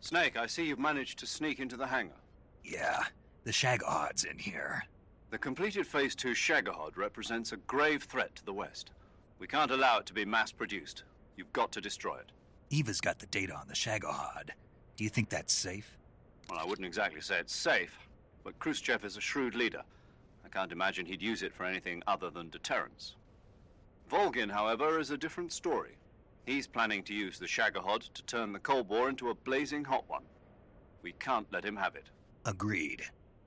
Snake, I see you've managed to sneak into the hangar. Yeah, the Shagohod's in here. The completed Phase 2 Shagohod represents a grave threat to the West. We can't allow it to be mass-produced. You've got to destroy it. Eva's got the data on the Shagohod. Do you think that's safe? Well, I wouldn't exactly say it's safe, but Khrushchev is a shrewd leader. I can't imagine he'd use it for anything other than deterrence. Volgin, however, is a different story. He's planning to use the Shagohod to turn the Cold War into a blazing hot one. We can't let him have it. Agreed.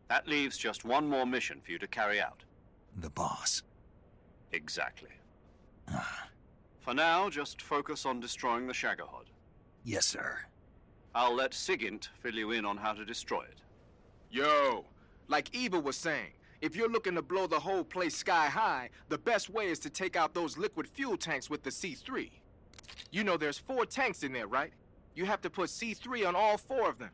That leaves just one more mission for you to carry out. The boss. Exactly. For now, just focus on destroying the Shagohod. Yes, sir. I'll let Sigint fill you in on how to destroy it. Yo, like Eva was saying, if you're looking to blow the whole place sky high, the best way is to take out those liquid fuel tanks with the C3. You know there's 4 tanks in there, right? You have to put C3 on all 4 of them.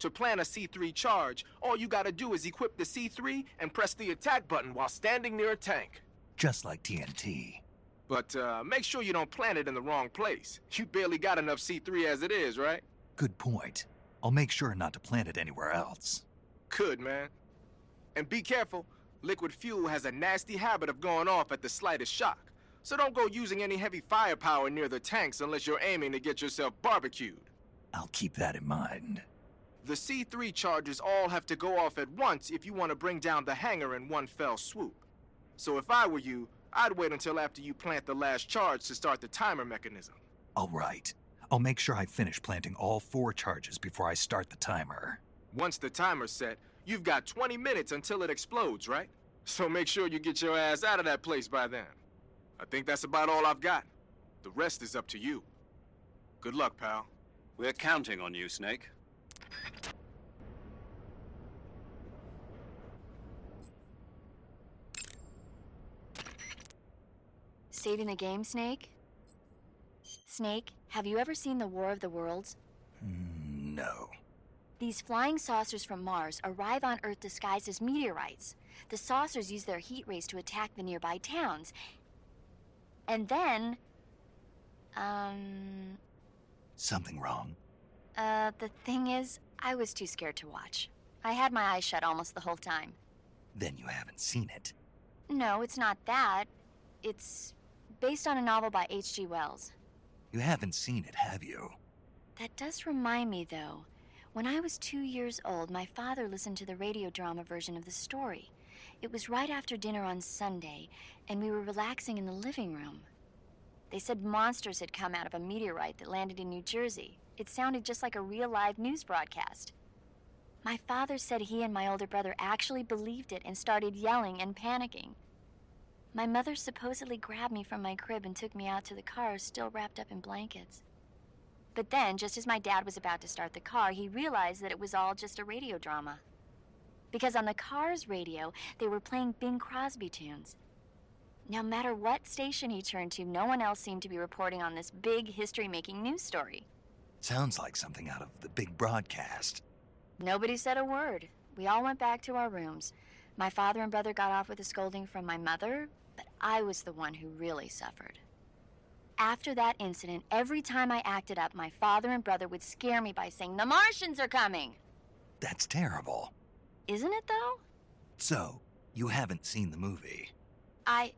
To plant a C3 charge, all you gotta do is equip the C3 and press the attack button while standing near a tank. Just like TNT. But make sure you don't plant it in the wrong place. You barely got enough C3 as it is, right? Good point. I'll make sure not to plant it anywhere else. Good, man. And be careful. Liquid fuel has a nasty habit of going off at the slightest shock. So don't go using any heavy firepower near the tanks unless you're aiming to get yourself barbecued. I'll keep that in mind. The C3 charges all have to go off at once if you want to bring down the hangar in one fell swoop. So if I were you, I'd wait until after you plant the last charge to start the timer mechanism. All right. I'll make sure I finish planting all 4 charges before I start the timer. Once the timer's set, you've got 20 minutes until it explodes, right? So make sure you get your ass out of that place by then. I think that's about all I've got. The rest is up to you. Good luck, pal. We're counting on you, Snake. Saving the game, Snake? Snake, have you ever seen the War of the Worlds? No. These flying saucers from Mars arrive on Earth disguised as meteorites. The saucers use their heat rays to attack the nearby towns. And then... Something wrong? The thing is, I was too scared to watch. I had my eyes shut almost the whole time. Then you haven't seen it. No, it's not that. It's based on a novel by H.G. Wells. You haven't seen it, have you? That does remind me, though. When I was 2 years old, my father listened to the radio drama version of the story. It was right after dinner on Sunday, and we were relaxing in the living room. They said monsters had come out of a meteorite that landed in New Jersey. It sounded just like a real live news broadcast. My father said he and my older brother actually believed it and started yelling and panicking. My mother supposedly grabbed me from my crib and took me out to the car, still wrapped up in blankets. But then, just as my dad was about to start the car, he realized that it was all just a radio drama. Because on the car's radio, they were playing Bing Crosby tunes. No matter what station he turned to, no one else seemed to be reporting on this big history-making news story. Sounds like something out of the big broadcast. Nobody said a word. We all went back to our rooms. My father and brother got off with a scolding from my mother, but I was the one who really suffered. After that incident, every time I acted up, my father and brother would scare me by saying, "The Martians are coming!" That's terrible. Isn't it, though? So, you haven't seen the movie? I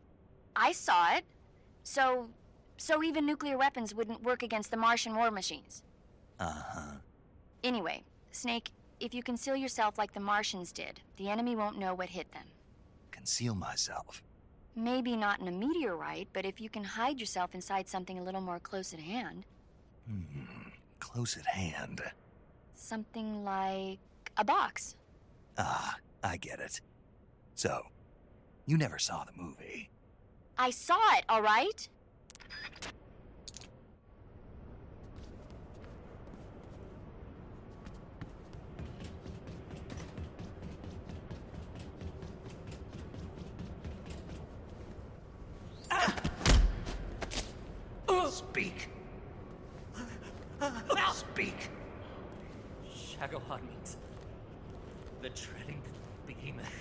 saw it. So even nuclear weapons wouldn't work against the Martian war machines. Uh-huh. Anyway, Snake, if you conceal yourself like the Martians did, the enemy won't know what hit them. Conceal myself. Maybe not in a meteorite, but if you can hide yourself inside something a little more close at hand. Close at hand. Something like a box. Ah, I get it. So, you never saw the movie. I saw it, all right? Speak. Speak. Shagohod means the treading behemoth.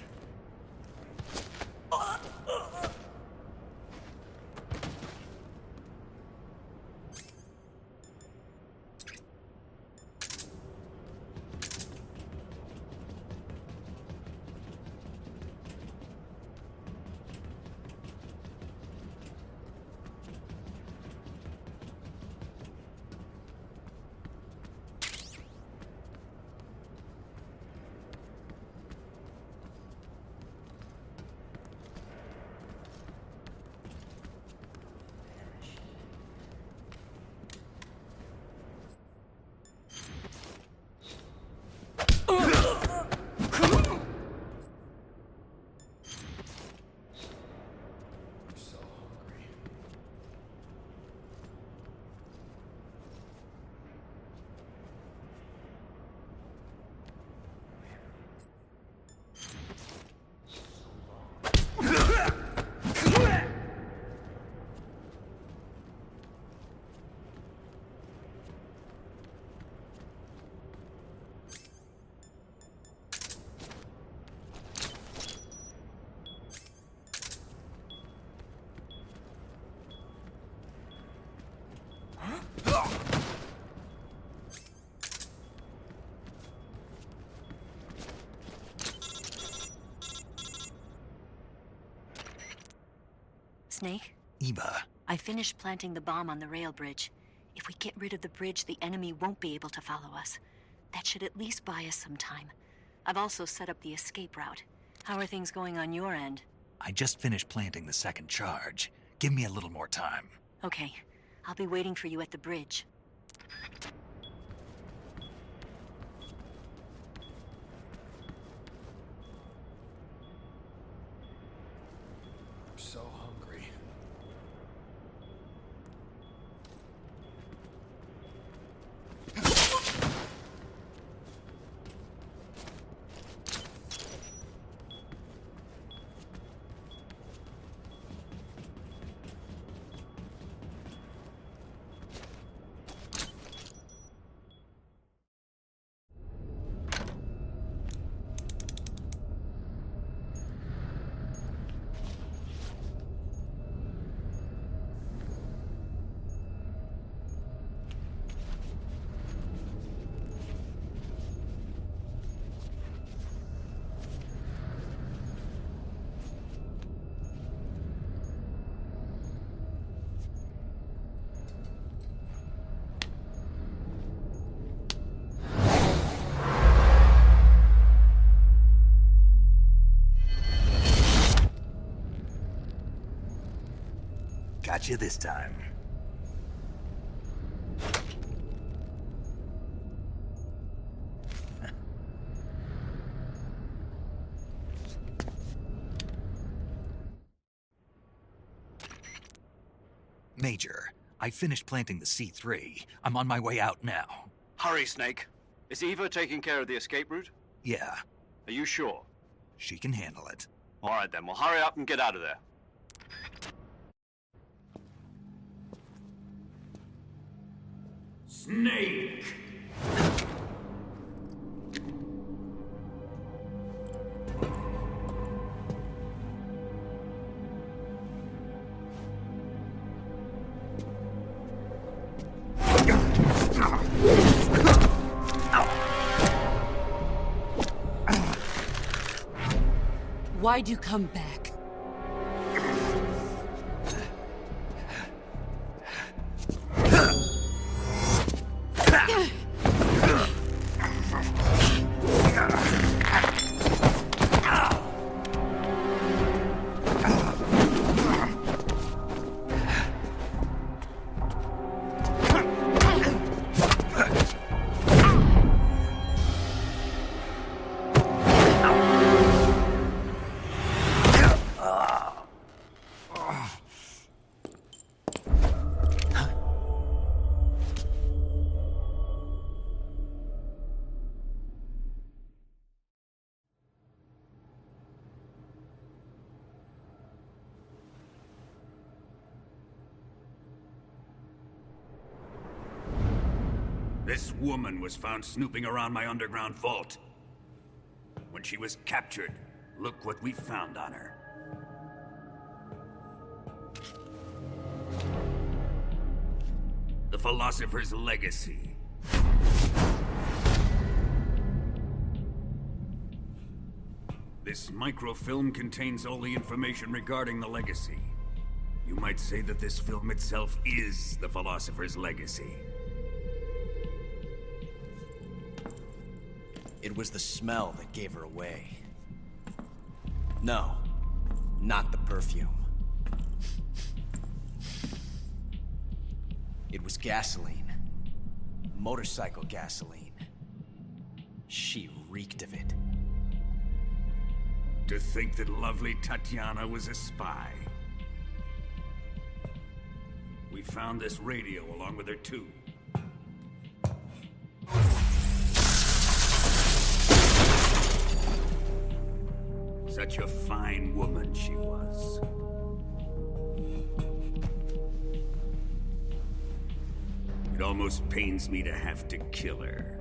Snake? Eva, I finished planting the bomb on the rail bridge. If we get rid of the bridge, the enemy won't be able to follow us. That should at least buy us some time. I've also set up the escape route. How are things going on your end? I just finished planting the second charge. Give me a little more time. Okay. I'll be waiting for you at the bridge. I'm so hungry. Got you this time. Major, I finished planting the C3. I'm on my way out now. Hurry, Snake. Is Eva taking care of the escape route? Yeah, Are you sure? she can handle it. All right, then. Well, hurry up and get out of there. Snake! Why'd you come back? This woman was found snooping around my underground vault. When she was captured, look what we found on her. The Philosopher's Legacy. This microfilm contains all the information regarding the Legacy. You might say that this film itself is the Philosopher's Legacy. It was the smell that gave her away. No, not the perfume. It was gasoline. Motorcycle gasoline. She reeked of it. To think that lovely Tatiana was a spy. We found this radio along with her too. Such a fine woman she was. It almost pains me to have to kill her.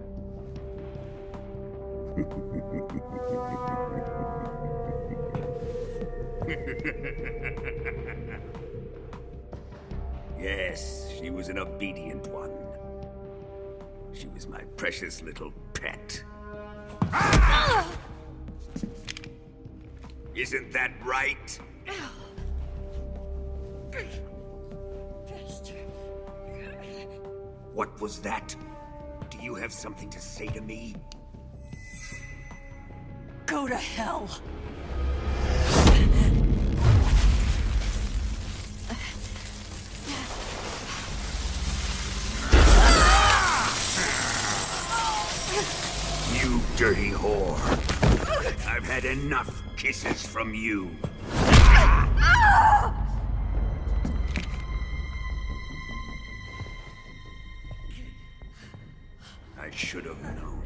Yes, she was an obedient one. She was my precious little pet. Ah! Isn't that right? What was that? Do you have something to say to me? Go to hell. You dirty whore. I've had enough kisses from you. I should have known.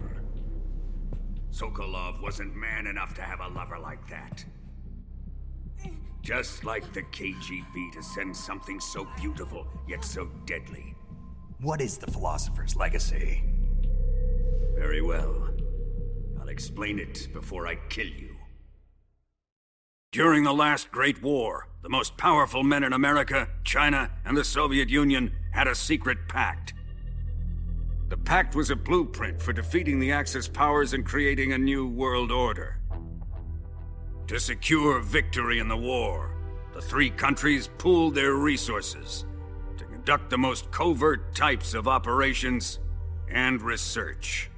Sokolov wasn't man enough to have a lover like that. Just like the KGB to send something so beautiful, yet so deadly. What is the Philosopher's Legacy? Very well. I'll explain it before I kill you. During the last Great War, the most powerful men in America, China, and the Soviet Union had a secret pact. The pact was a blueprint for defeating the Axis powers and creating a new world order. To secure victory in the war, the three countries pooled their resources to conduct the most covert types of operations and research.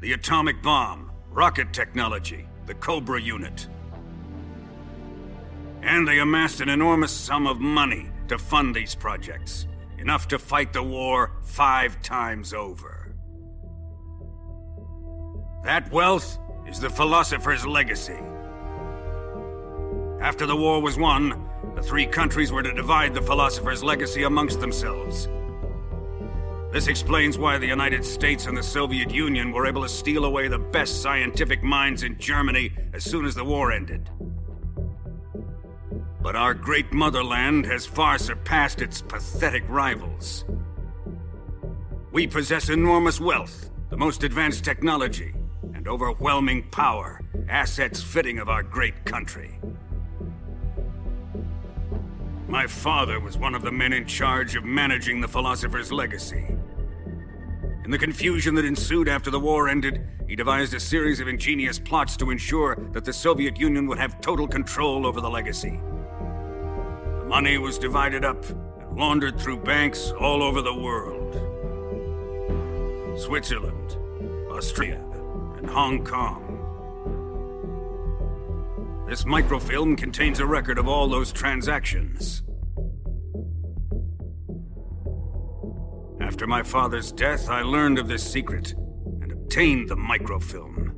The atomic bomb, rocket technology, the Cobra unit. And they amassed an enormous sum of money to fund these projects, enough to fight the war 5 times over. That wealth is the Philosopher's Legacy. After the war was won, the three countries were to divide the Philosopher's Legacy amongst themselves. This explains why the United States and the Soviet Union were able to steal away the best scientific minds in Germany as soon as the war ended. But our great motherland has far surpassed its pathetic rivals. We possess enormous wealth, the most advanced technology, and overwhelming power, assets fitting of our great country. My father was one of the men in charge of managing the Philosopher's Legacy. In the confusion that ensued after the war ended, he devised a series of ingenious plots to ensure that the Soviet Union would have total control over the Legacy. The money was divided up and laundered through banks all over the world. Switzerland, Austria, and Hong Kong. This microfilm contains a record of all those transactions. After my father's death, I learned of this secret and obtained the microfilm.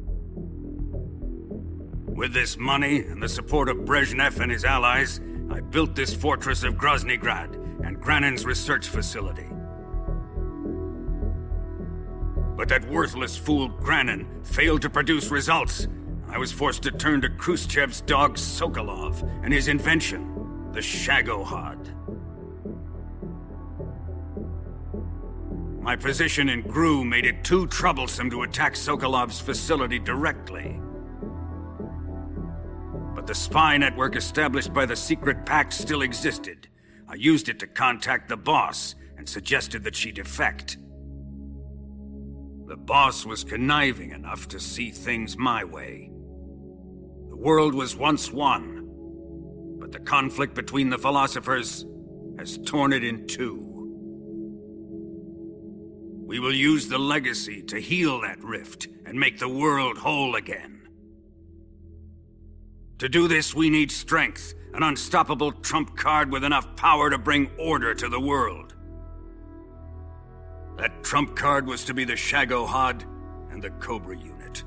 With this money and the support of Brezhnev and his allies, I built this fortress of Groznygrad and Granin's research facility. But that worthless fool Granin failed to produce results. I was forced to turn to Khrushchev's dog Sokolov and his invention, the Shagohod. My position in GRU made it too troublesome to attack Sokolov's facility directly. But the spy network established by the secret pact still existed. I used it to contact the boss and suggested that she defect. The boss was conniving enough to see things my way. The world was once one, but the conflict between the philosophers has torn it in two. We will use the legacy to heal that rift and make the world whole again. To do this, we need strength, an unstoppable trump card with enough power to bring order to the world. That trump card was to be the Shagohod and the Cobra unit.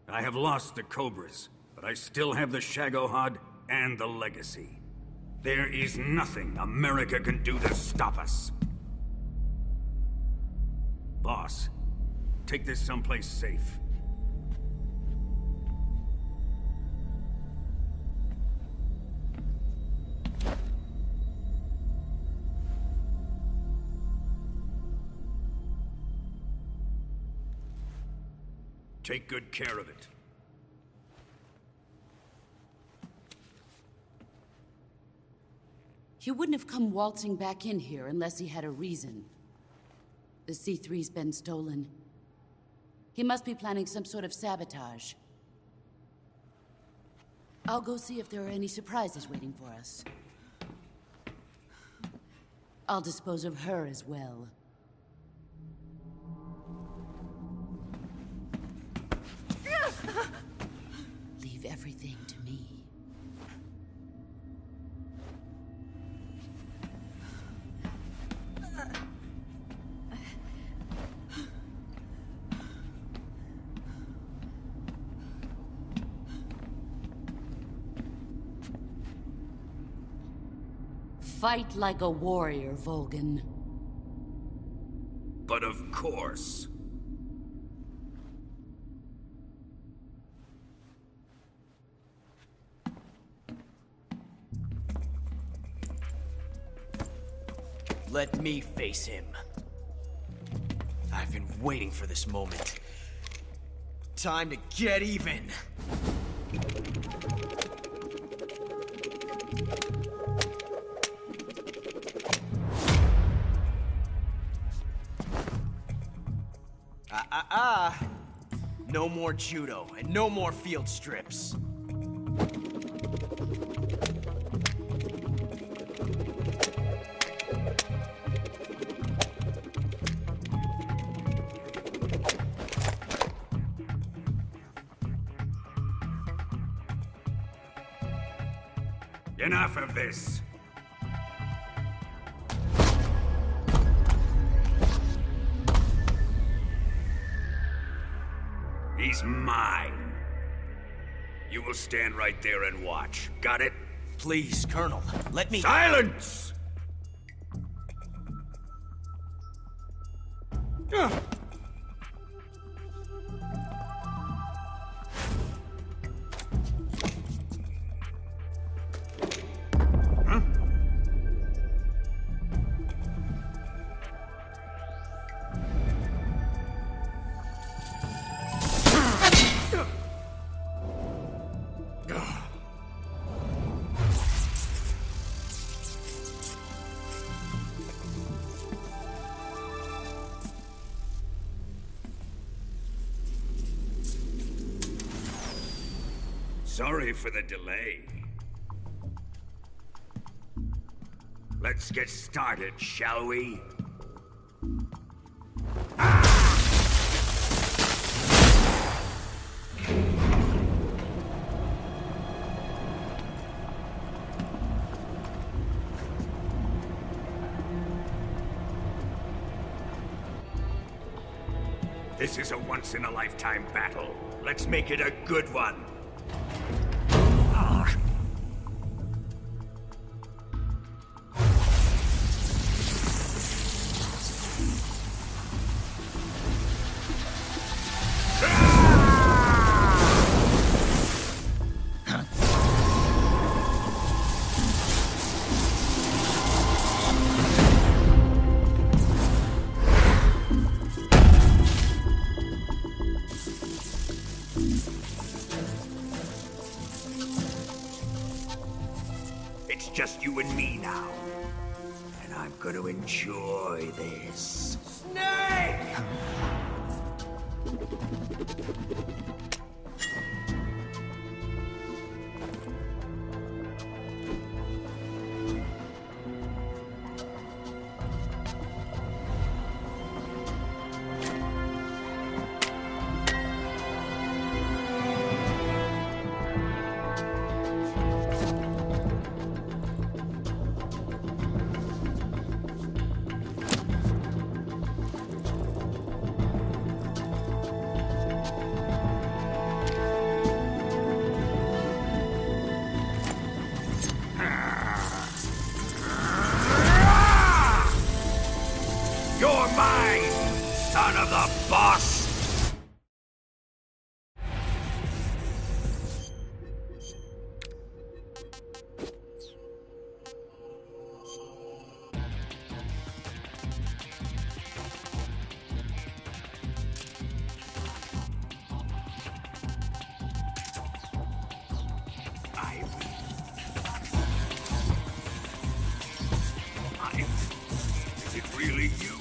I have lost the Cobras, but I still have the Shagohod and the legacy. There is nothing America can do to stop us. Boss, take this someplace safe. Take good care of it. He wouldn't have come waltzing back in here unless he had a reason. The C3's been stolen. He must be planning some sort of sabotage. I'll go see if there are any surprises waiting for us. I'll dispose of her as well. Leave everything to me. Fight like a warrior, Volgin. But of course. Let me face him. I've been waiting for this moment. Time to get even. No more judo, and no more field strips. Enough of this. He's mine. You will stand right there and watch. Got it? Please, Colonel, let me— Silence! Sorry for the delay. Let's get started, shall we? This is a once-in-a-lifetime battle. Let's make it a good one. It's just you and me now. And I'm gonna enjoy this. Snake! You're mine, son of the boss! Is it really you?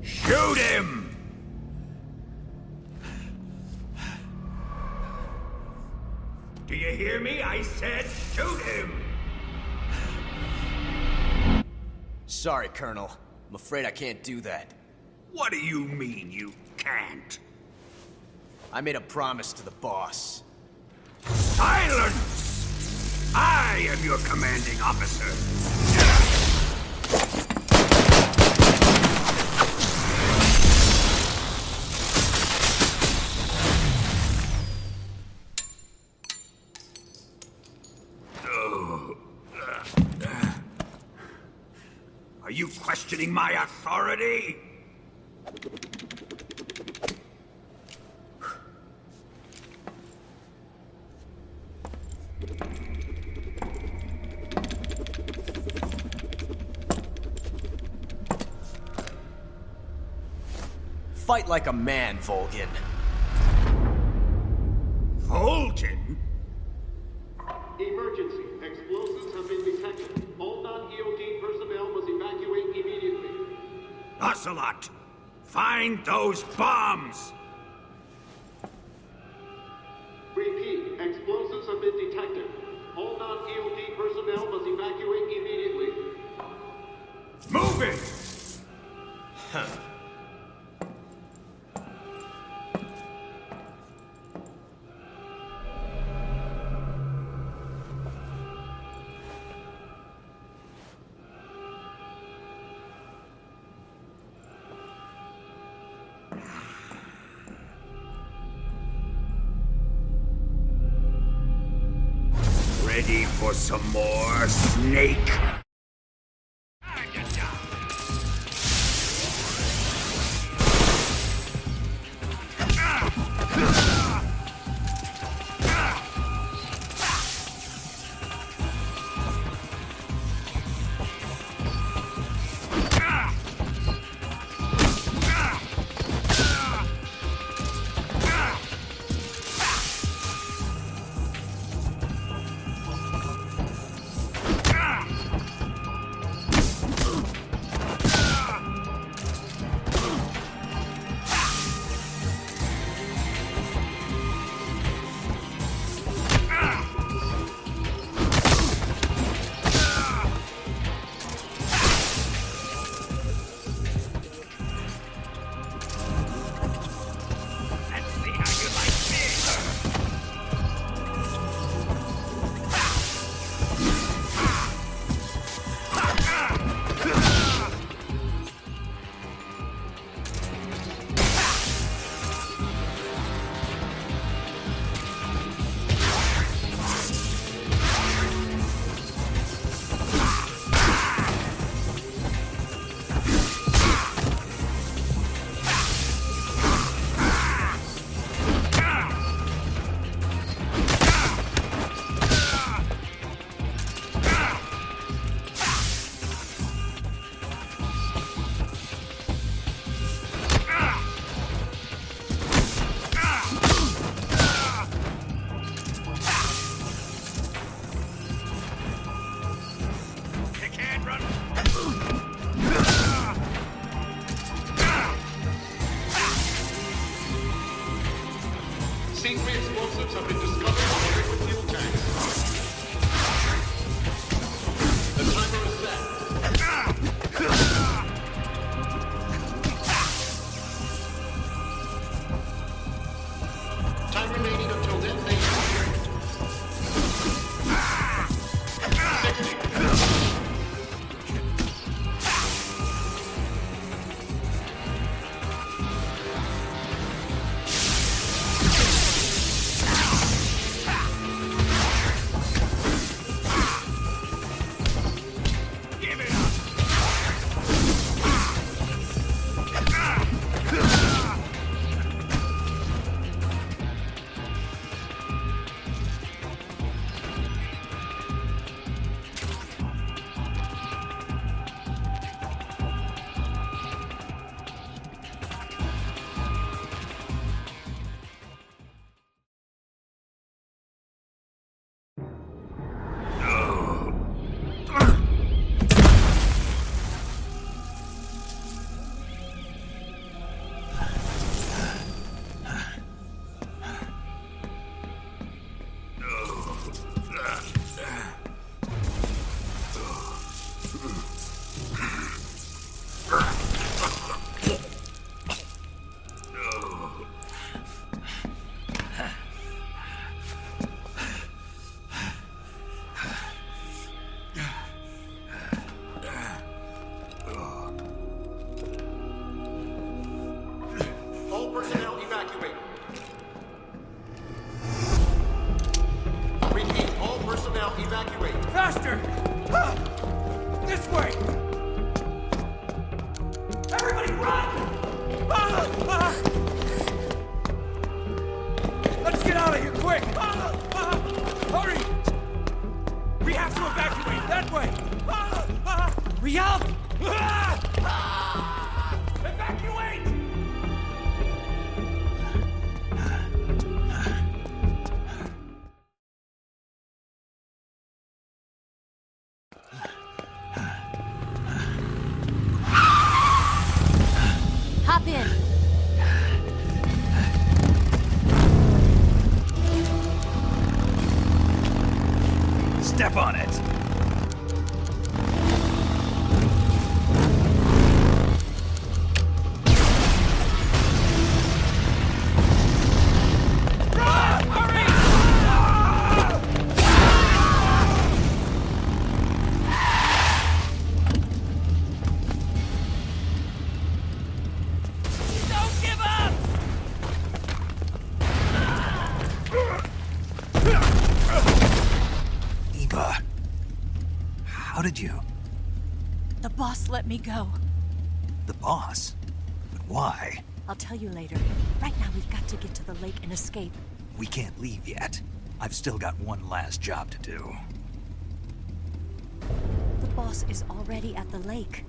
Shoot him! Do you hear me? I said shoot him! Sorry, Colonel. I'm afraid I can't do that. What do you mean you can't? I made a promise to the boss. Silence! I am your commanding officer. Are you questioning my authority? Fight like a man, Volgin. Volgin? Emergency. Explosives have been detected. All non-EOD personnel must evacuate immediately. Ocelot, find those bombs! Repeat. Explosives have been detected. personnel must evacuate immediately. Move it! Ready for some more, Snake? C3 explosives have been discovered on the liquid fuel tanks. The timer is set. Time remaining until detonation. 60. All personnel evacuate. Repeat, all personnel evacuate. Faster! This way! Everybody run! Let's get out of here, quick! Hurry! We have to evacuate that way! Riyadh! Evacuate! Hop in. Step on it. Eva, how did you... The boss let me go. The boss? But why? I'll tell you later. Right now, we've got to get to the lake and escape. We can't leave yet. I've still got one last job to do. The boss is already at the lake.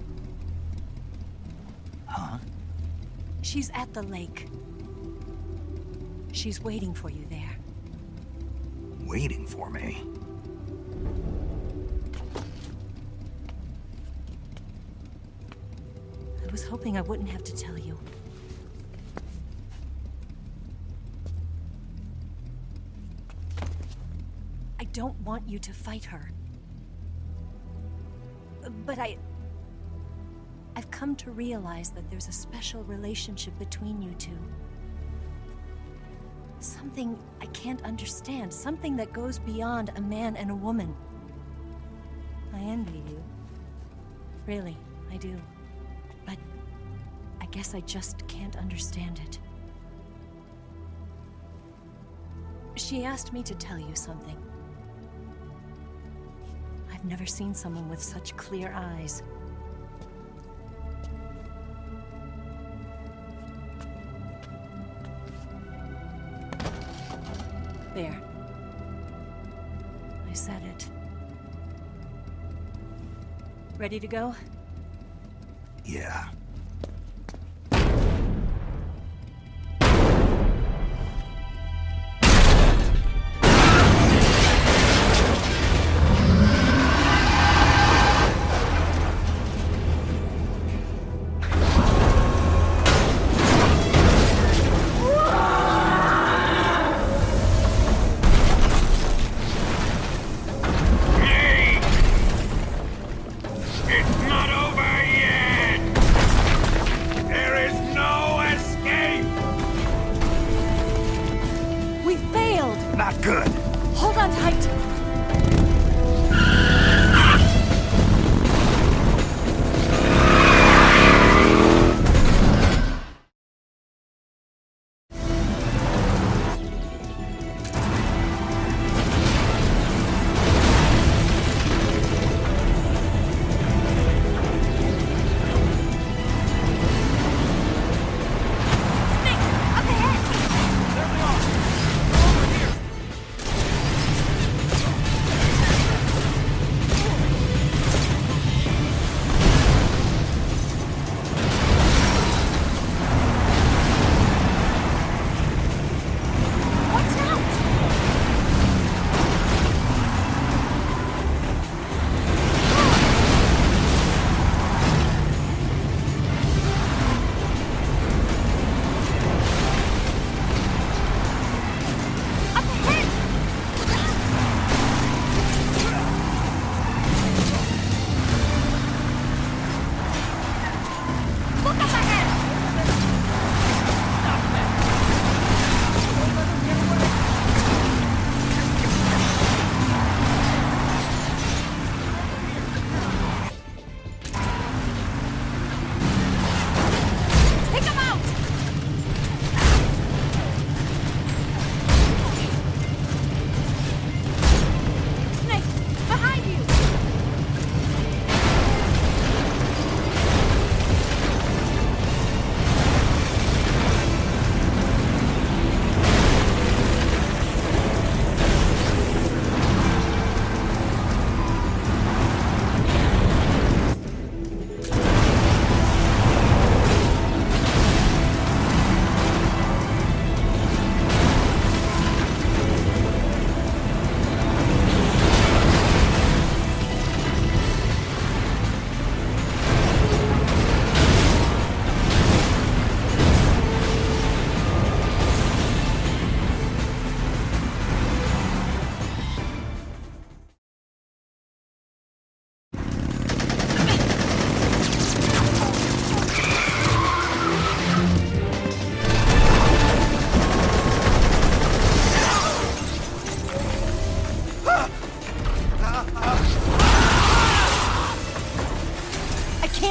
Huh? She's at the lake. She's waiting for you there. Waiting for me? I was hoping I wouldn't have to tell you. I don't want you to fight her. But I've come to realize that there's a special relationship between you two. Something I can't understand. Something that goes beyond a man and a woman. I envy you. Really, I do. But I guess I just can't understand it. She asked me to tell you something. I've never seen someone with such clear eyes. There. I said it. Ready to go? Yeah.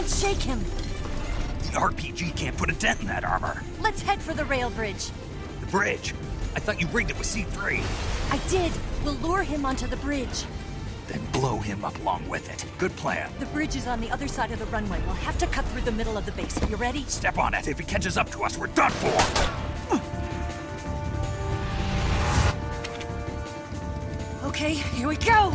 Shake him! The RPG can't put a dent in that armor. Let's head for the rail bridge. The bridge? I thought you rigged it with C3. I did. We'll lure him onto the bridge. Then blow him up along with it. Good plan. The bridge is on the other side of the runway. We'll have to cut through the middle of the base. You ready? Step on it. If he catches up to us, we're done for. Okay, here we go!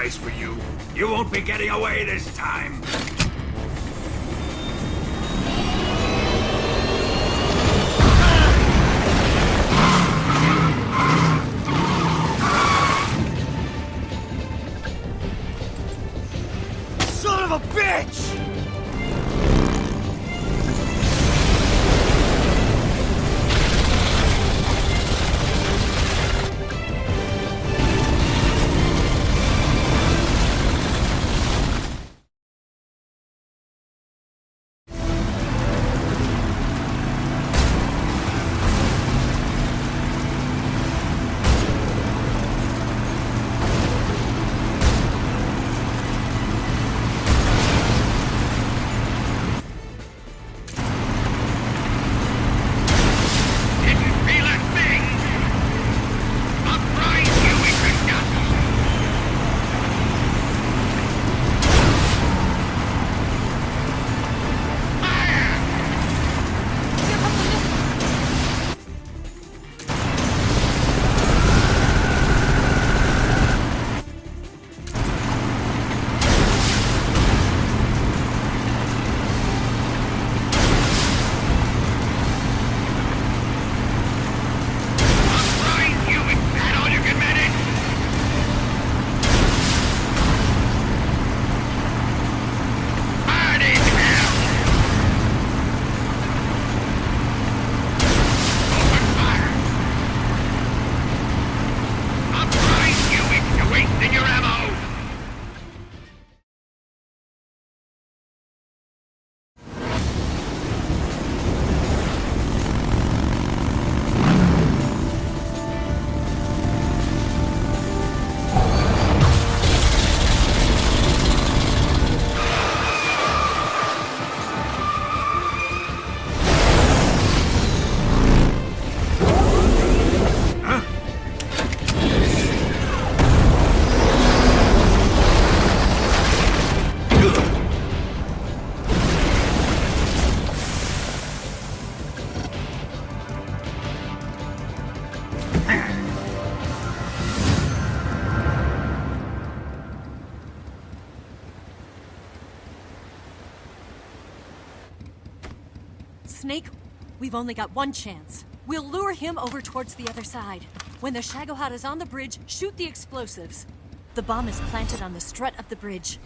surprise for you. You won't be getting away this time. Son of a bitch! Snake, we've only got one chance. We'll lure him over towards the other side. When the Shagohod is on the bridge, shoot the explosives. The bomb is planted on the strut of the bridge.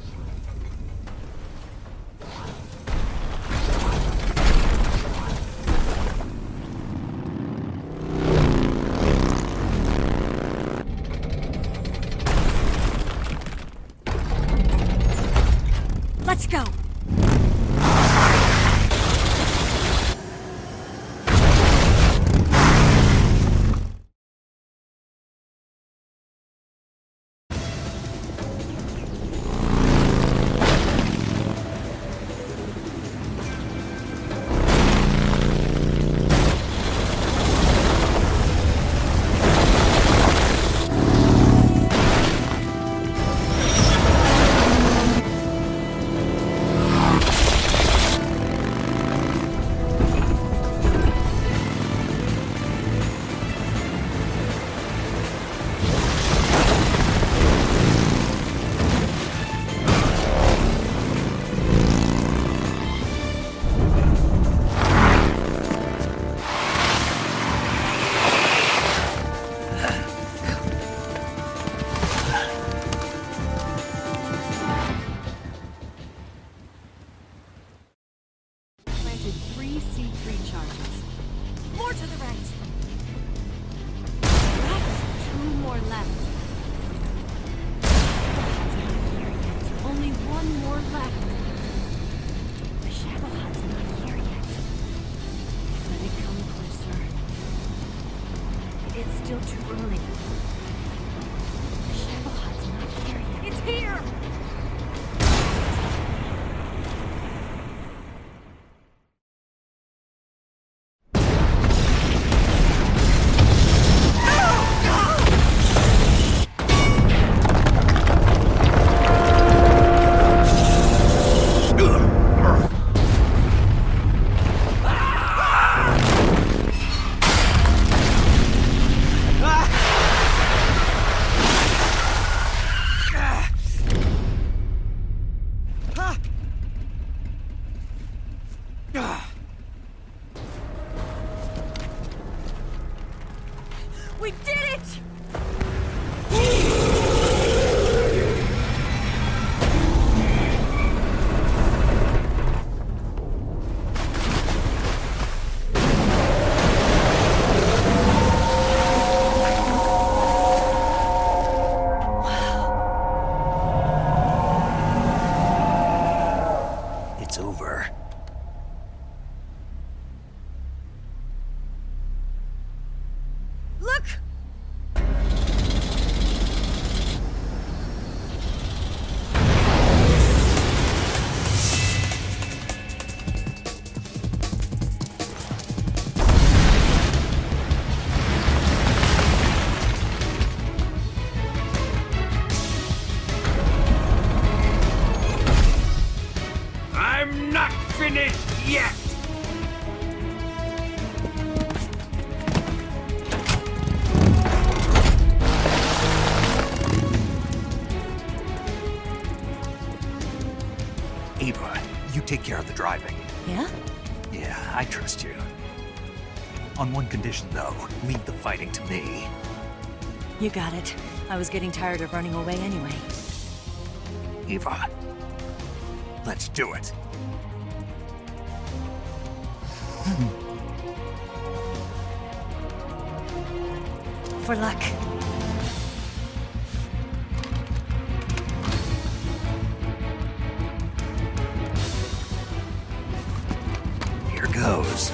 Let's go! yet! Eva, you take care of the driving. Yeah? Yeah, I trust you. On one condition, though, leave the fighting to me. You got it. I was getting tired of running away anyway. Eva, let's do it. For luck. Here goes.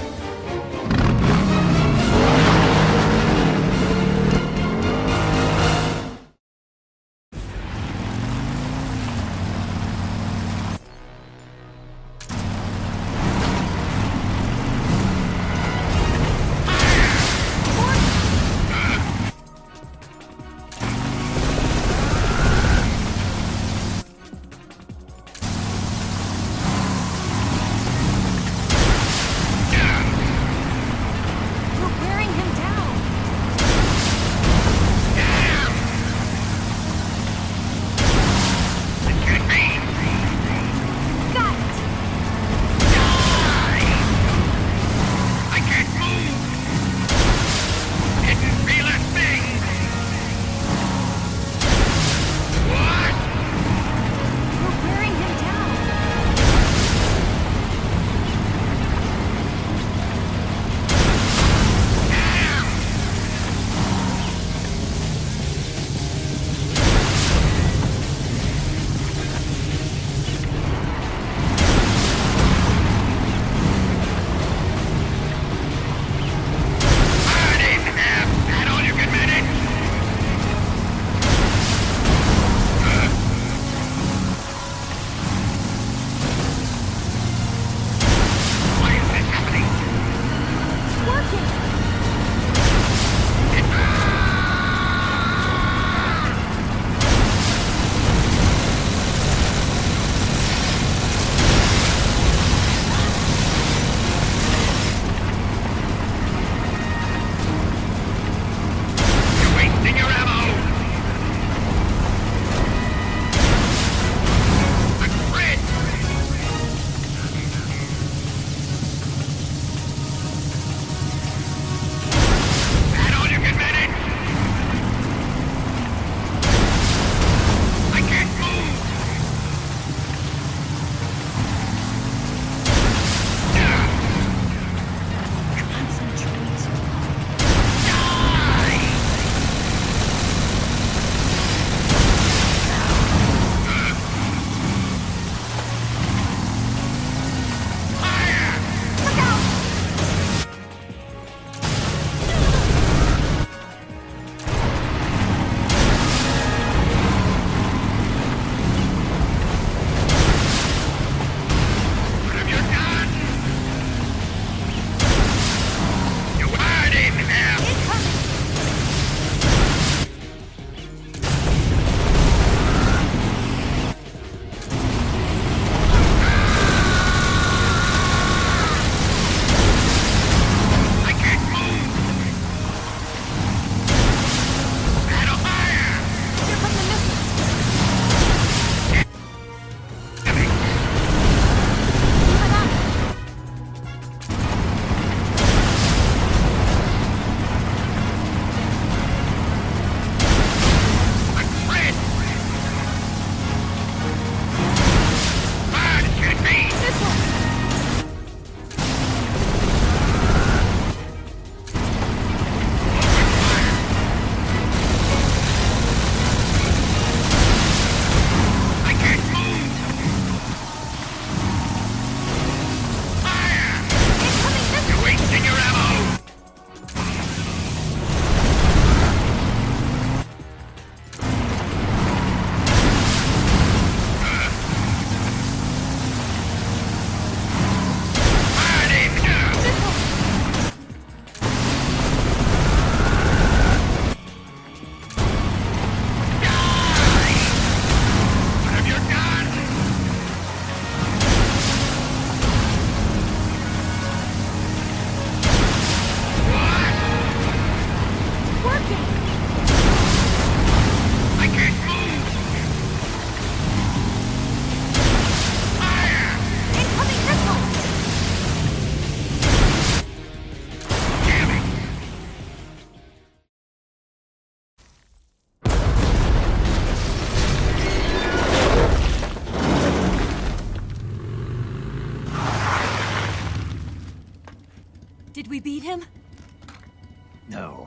Did we beat him? No.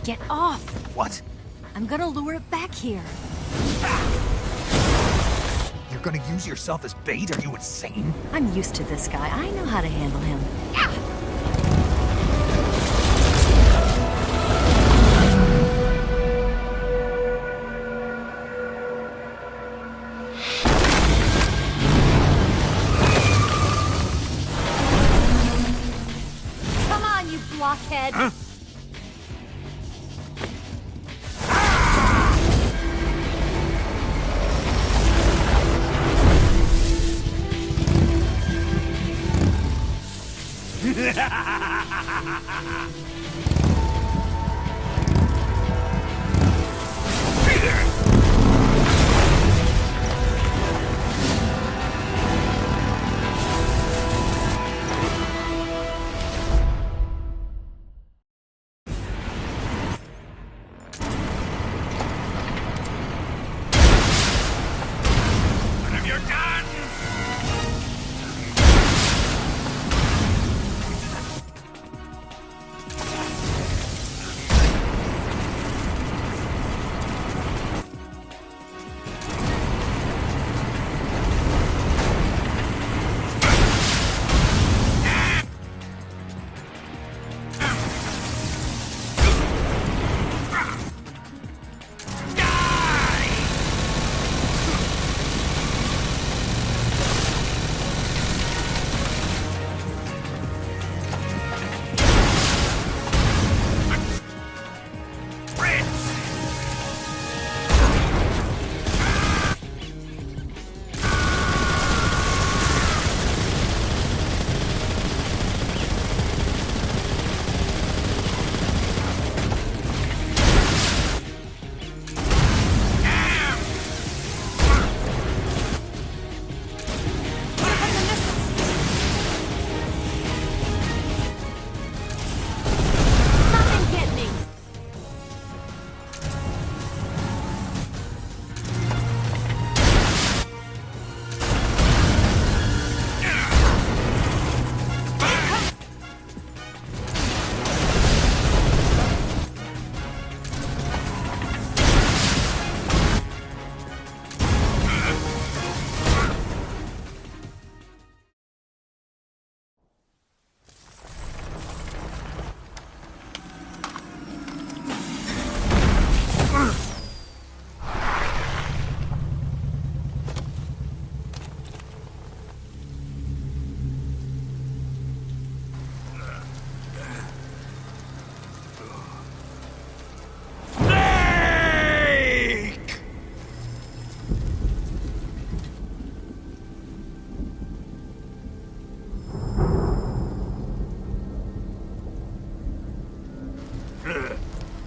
Get off! What? I'm gonna lure it back here. You're gonna use yourself as bait? Are you insane? I'm used to this guy. I know how to handle him. Come on, you blockhead! Huh?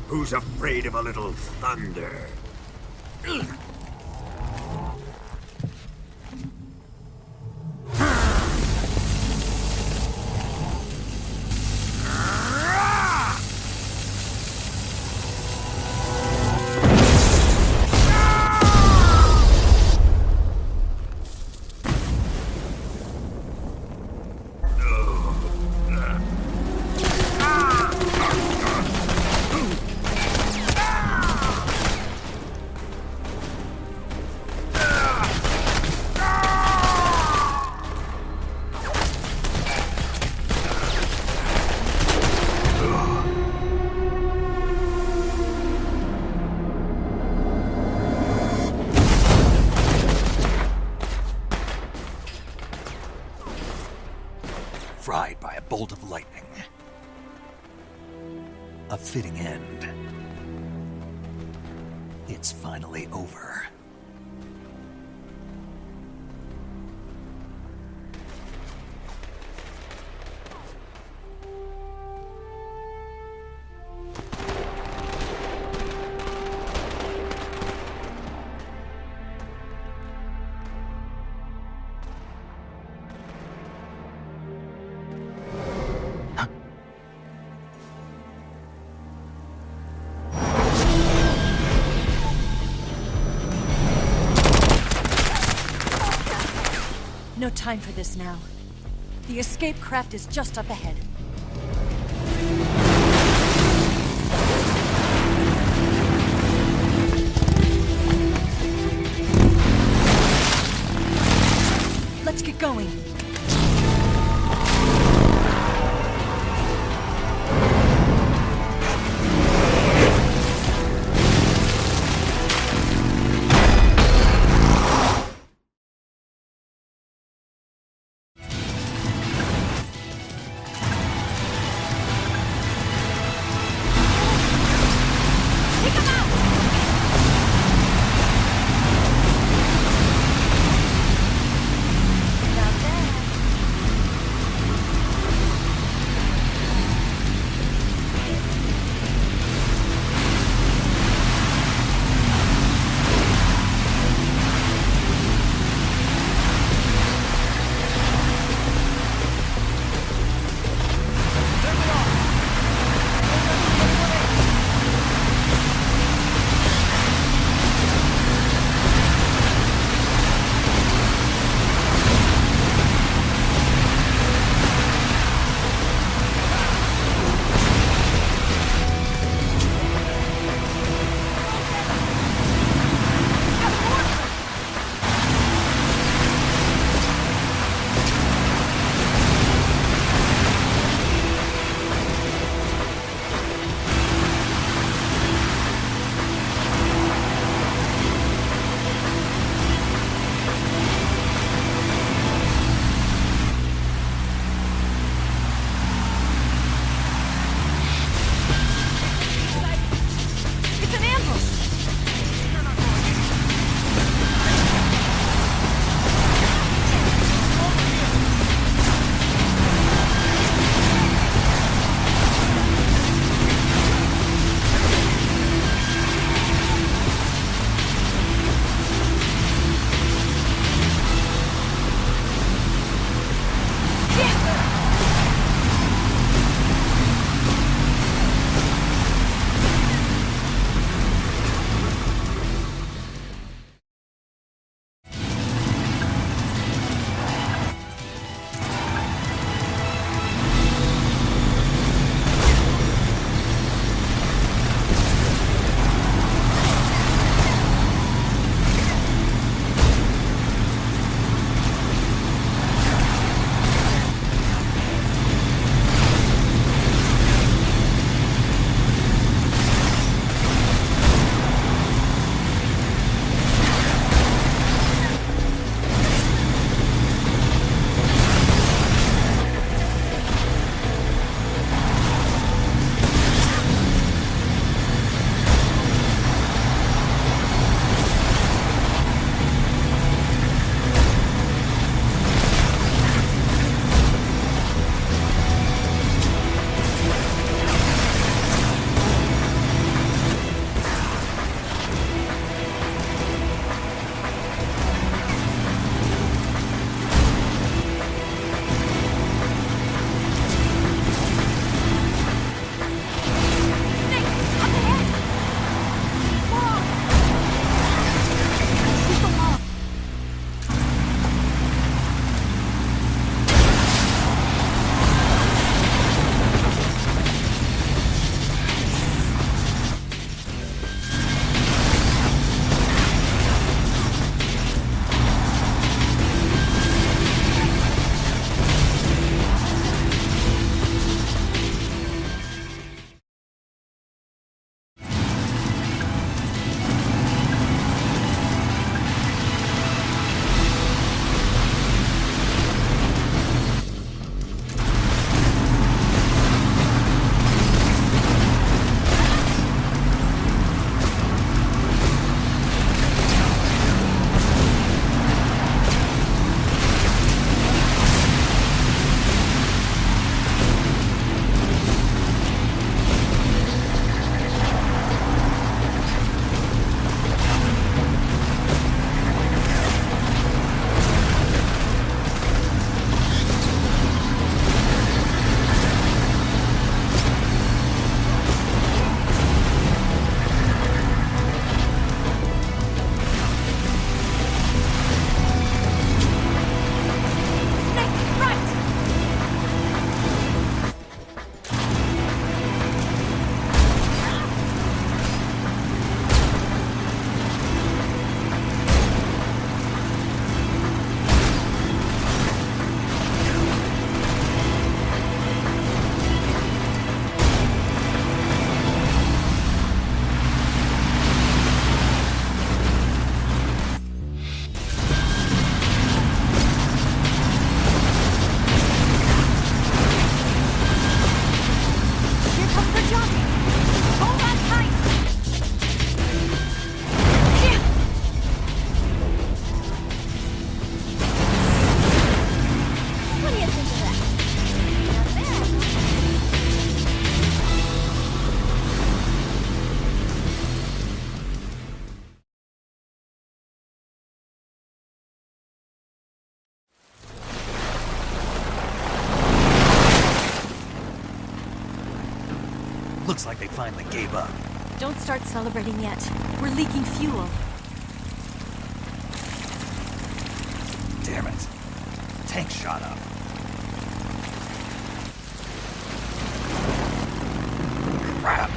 Who's afraid of a little thunder? fried by a bolt of lightning. A fitting end. It's finally over. No time for this now. The escape craft is just up ahead. Let's get going. Looks like they finally gave up. Don't start celebrating yet. We're leaking fuel. Damn it. Tank shot up. Crap.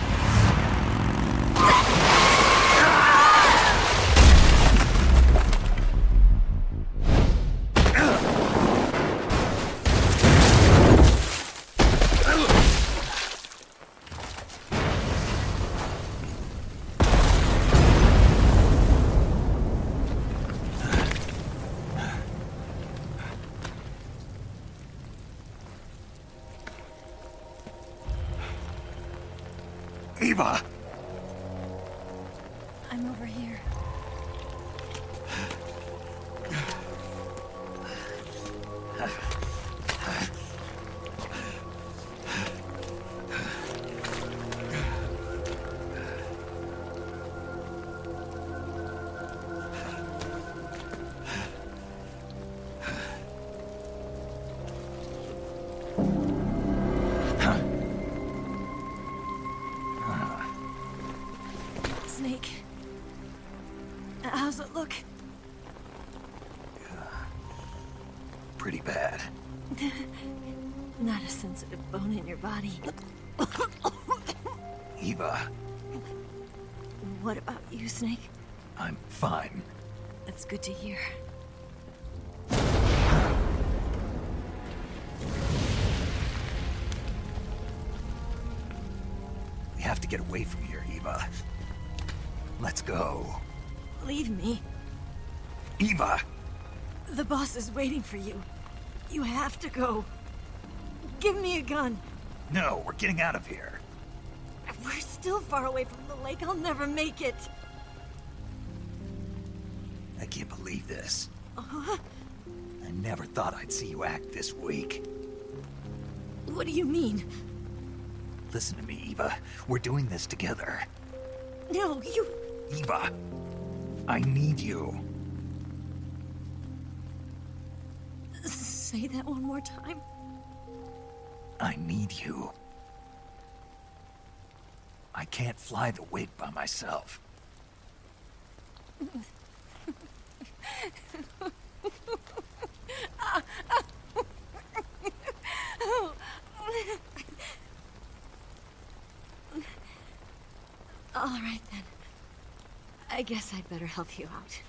Eva! I'm over here. Snake. How's it look? Pretty bad. Not a sensitive bone in your body. Eva, What about you, Snake? I'm fine. That's good to hear. We have to get away from here, Eva. Let's go. Leave me. Eva! The boss is waiting for you. You have to go. Give me a gun. No, we're getting out of here. We're still far away from the lake. I'll never make it. I can't believe this. I never thought I'd see you act this weak. What do you mean? Listen to me, Eva. We're doing this together. No, you... Eva, I need you. Say that one more time. I need you. I can't fly the wig by myself. All right, then. I guess I'd better help you out.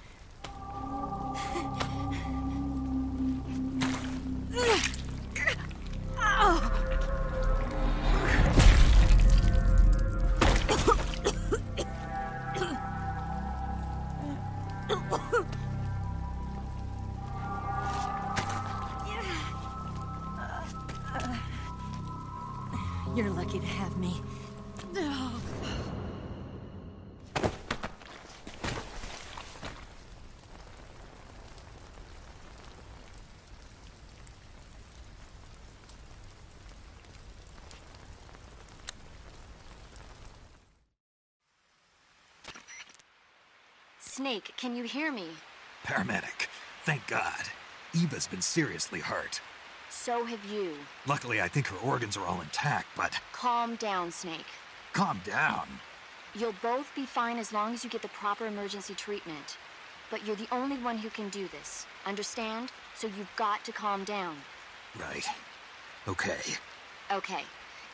You're lucky to have me. Snake, can you hear me? Paramedic, thank God. Eva's been seriously hurt. So have you. Luckily, I think her organs are all intact, but... Calm down, Snake. Calm down. You'll both be fine as long as you get the proper emergency treatment. But you're the only one who can do this. Understand? So you've got to calm down. Right. Okay. Okay.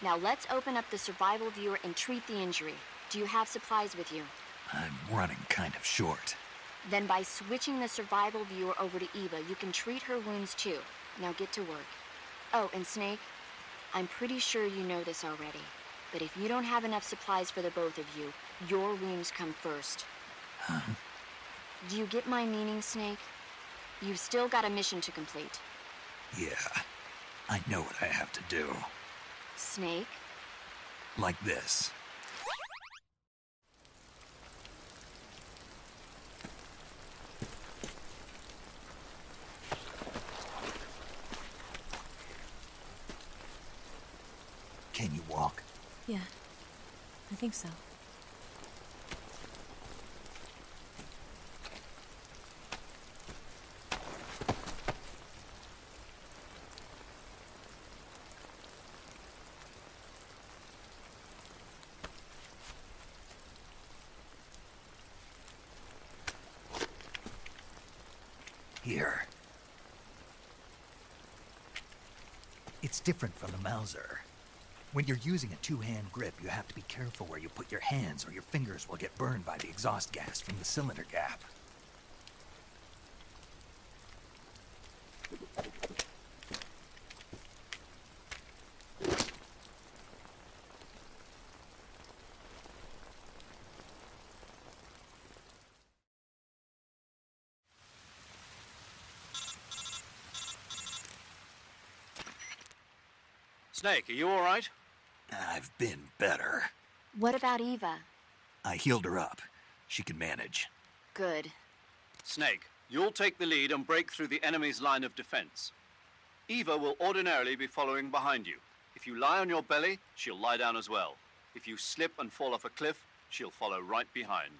Now let's open up the survival viewer and treat the injury. Do you have supplies with you? I'm running kind of short. Then by switching the survival viewer over to Eva, you can treat her wounds too. Now get to work. Oh, and Snake, I'm pretty sure you know this already, but if you don't have enough supplies for the both of you, your wounds come first. Huh? Do you get my meaning, Snake? You've still got a mission to complete. Yeah, I know what I have to do. Snake? Like this. Can you walk? Yeah, I think so. It's different from the Mauser. When you're using a two-hand grip, you have to be careful where you put your hands or your fingers will get burned by the exhaust gas from the cylinder gap. Snake, are you all right? I've been better. What about Eva? I healed her up. She can manage. Good. Snake, you'll take the lead and break through the enemy's line of defense. Eva will ordinarily be following behind you. If you lie on your belly, she'll lie down as well. If you slip and fall off a cliff, she'll follow right behind.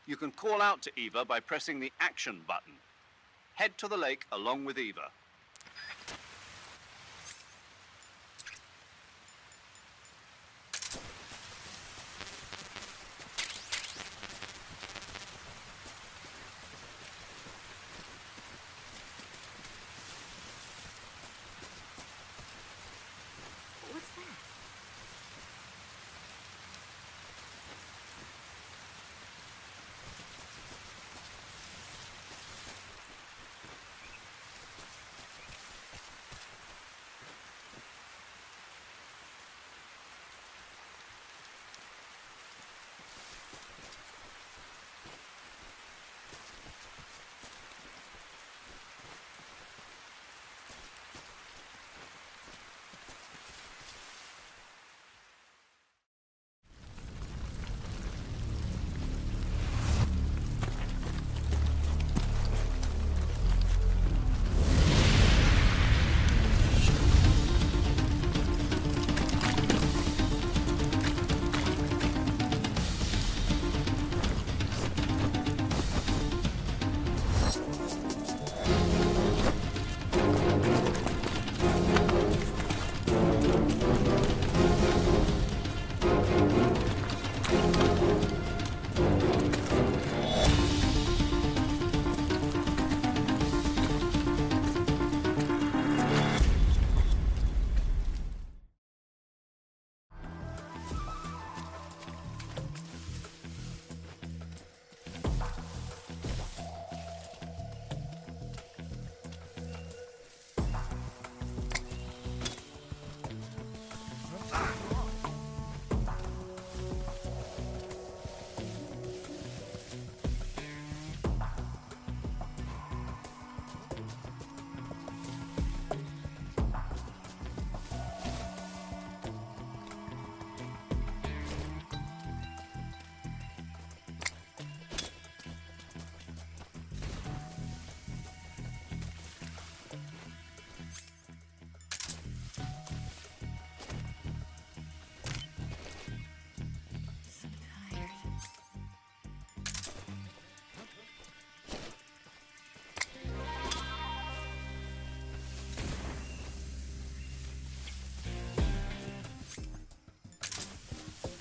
You can call out to Eva by pressing the action button. Head to the lake along with Eva. What's that?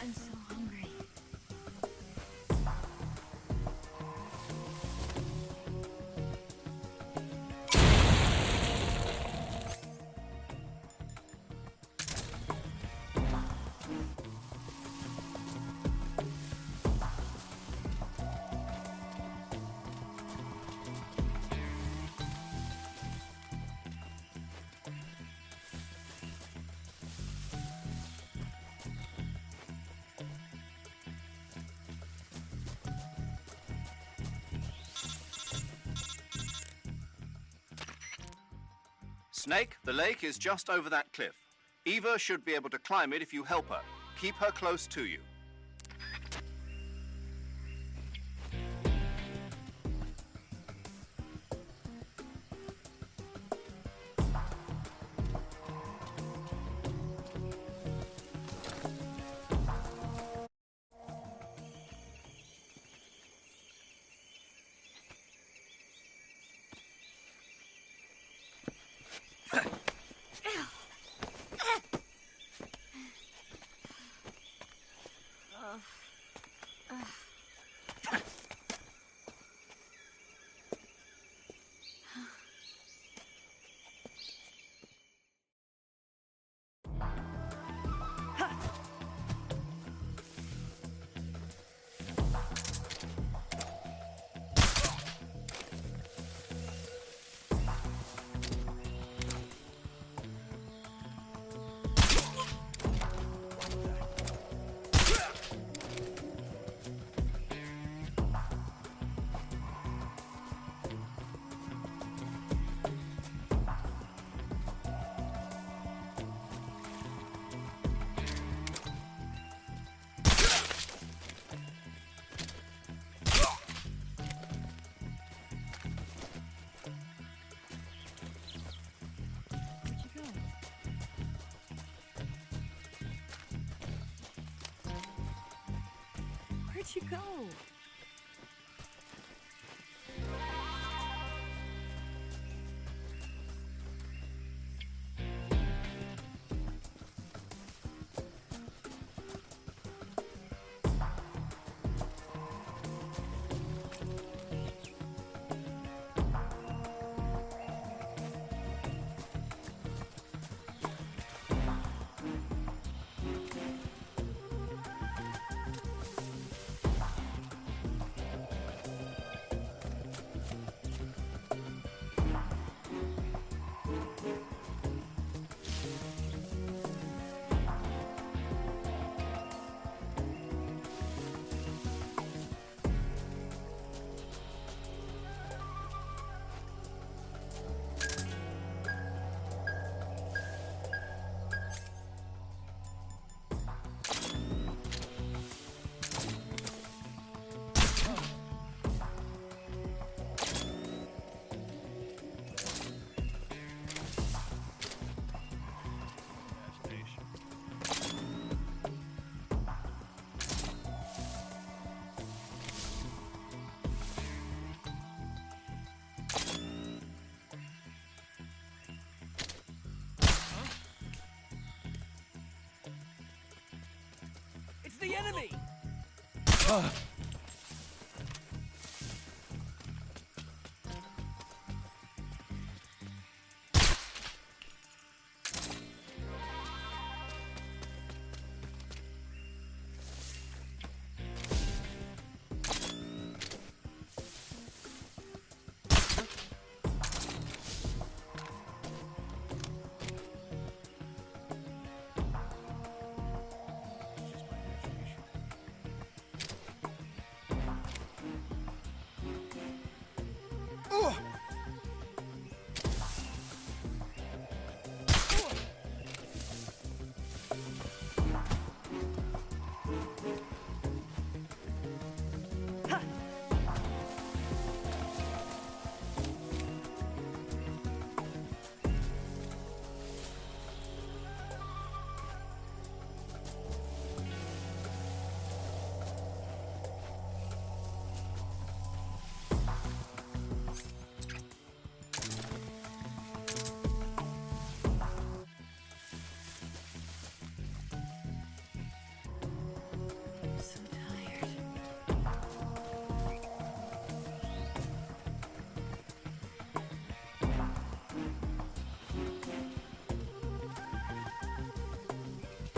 I'm so hungry. Snake, the lake is just over that cliff. Eva should be able to climb it if you help her. Keep her close to you. you go? The enemy!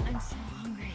I'm so hungry.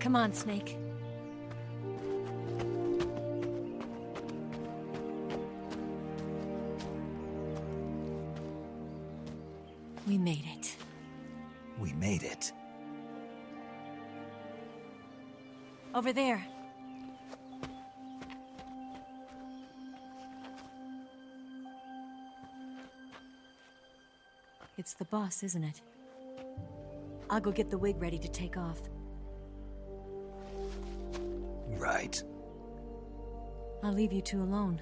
Come on, Snake. We made it. We made it. Over there. It's the boss, isn't it? I'll go get the wig ready to take off. Right. I'll leave you two alone.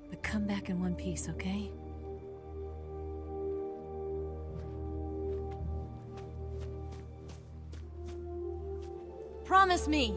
But come back in one piece, okay? Promise me!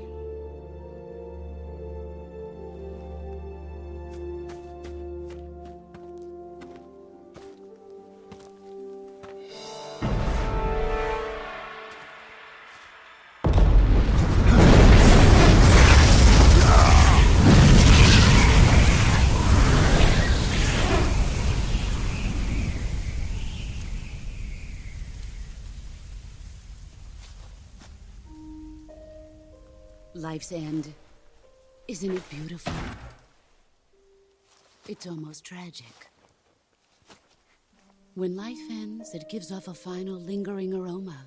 Life's end. Isn't it beautiful? It's almost tragic. When life ends, it gives off a final lingering aroma.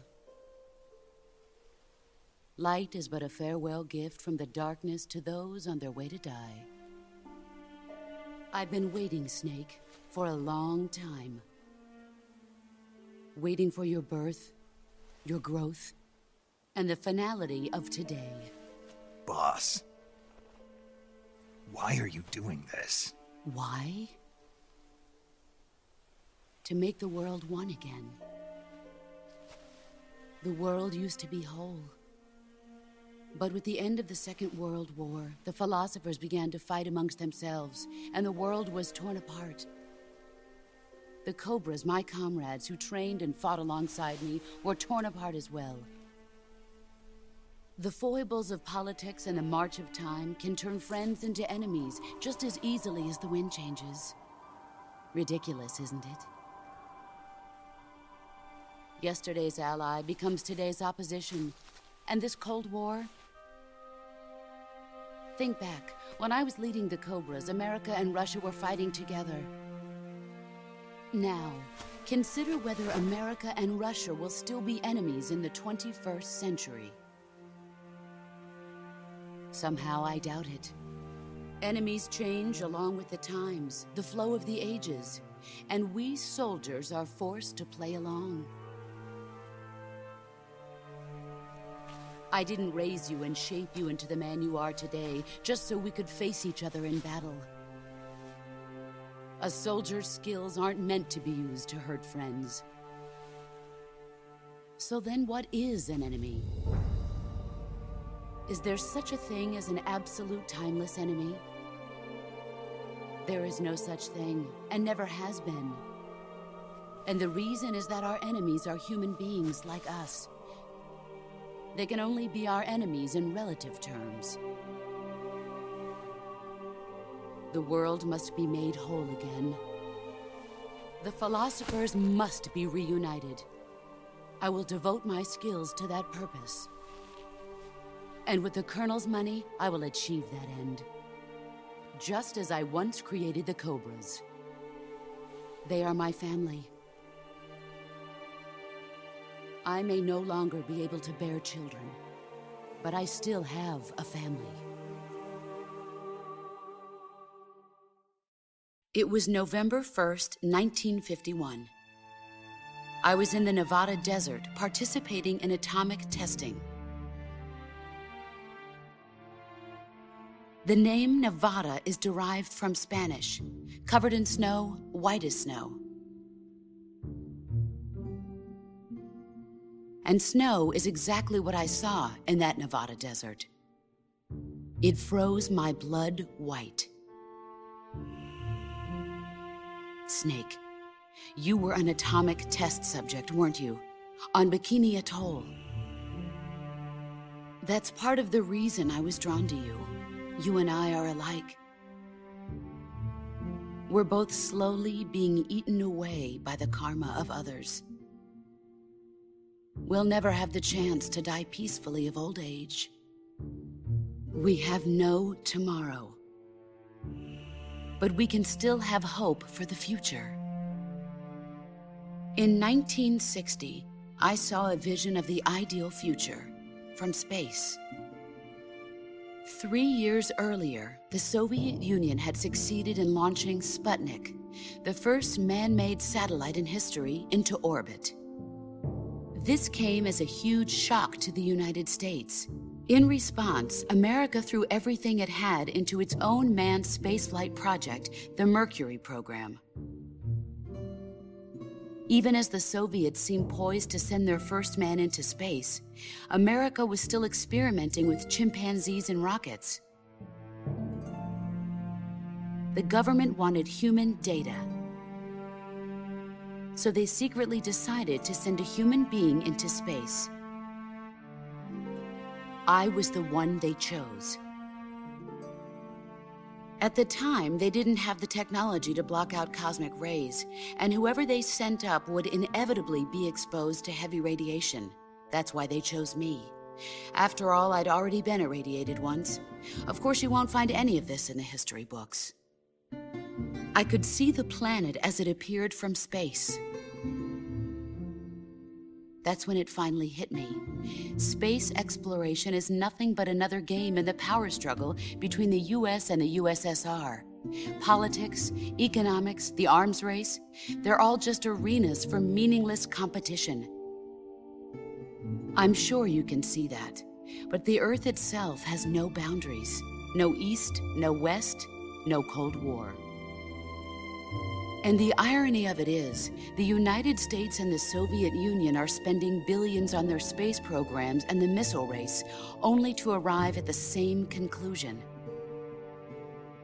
Light is but a farewell gift from the darkness to those on their way to die. I've been waiting, Snake, for a long time. Waiting for your birth, your growth, and the finality of today. Boss, why are you doing this? Why? To make the world one again. The world used to be whole. But with the end of the Second World War, the philosophers began to fight amongst themselves, and the world was torn apart. The Cobras, my comrades who trained and fought alongside me, were torn apart as well. The foibles of politics and the march of time can turn friends into enemies just as easily as the wind changes. Ridiculous, isn't it? Yesterday's ally becomes today's opposition, and this Cold War? Think back. When I was leading the Cobras, America and Russia were fighting together. Now, consider whether America and Russia will still be enemies in the 21st century. Somehow I doubt it. Enemies change along with the times, the flow of the ages, and we soldiers are forced to play along. I didn't raise you and shape you into the man you are today just so we could face each other in battle. A soldier's skills aren't meant to be used to hurt friends. So then what is an enemy? Is there such a thing as an absolute timeless enemy? There is no such thing, and never has been. And the reason is that our enemies are human beings like us. They can only be our enemies in relative terms. The world must be made whole again. The philosophers must be reunited. I will devote my skills to that purpose. And with the Colonel's money, I will achieve that end. Just as I once created the Cobras. They are my family. I may no longer be able to bear children, but I still have a family. It was November 1st, 1951. I was in the Nevada desert participating in atomic testing. The name Nevada is derived from Spanish, covered in snow, white as snow. And snow is exactly what I saw in that Nevada desert. It froze my blood white. Snake, you were an atomic test subject, weren't you? On Bikini Atoll. That's part of the reason I was drawn to you. You and I are alike. We're both slowly being eaten away by the karma of others. We'll never have the chance to die peacefully of old age. We have no tomorrow. But we can still have hope for the future. In 1960, I saw a vision of the ideal future from space. 3 years earlier, the Soviet Union had succeeded in launching Sputnik, the first man-made satellite in history, into orbit. This came as a huge shock to the United States. In response, America threw everything it had into its own manned spaceflight project, the Mercury program. Even as the Soviets seemed poised to send their first man into space, America was still experimenting with chimpanzees and rockets. The government wanted human data. So they secretly decided to send a human being into space. I was the one they chose. At the time, they didn't have the technology to block out cosmic rays, and whoever they sent up would inevitably be exposed to heavy radiation. That's why they chose me. After all, I'd already been irradiated once. Of course, you won't find any of this in the history books. I could see the planet as it appeared from space. That's when it finally hit me. Space exploration is nothing but another game in the power struggle between the US and the USSR. Politics, economics, the arms race, they're all just arenas for meaningless competition. I'm sure you can see that, but the Earth itself has no boundaries. No East, no West, no Cold War. And the irony of it is, the United States and the Soviet Union are spending billions on their space programs and the missile race, only to arrive at the same conclusion.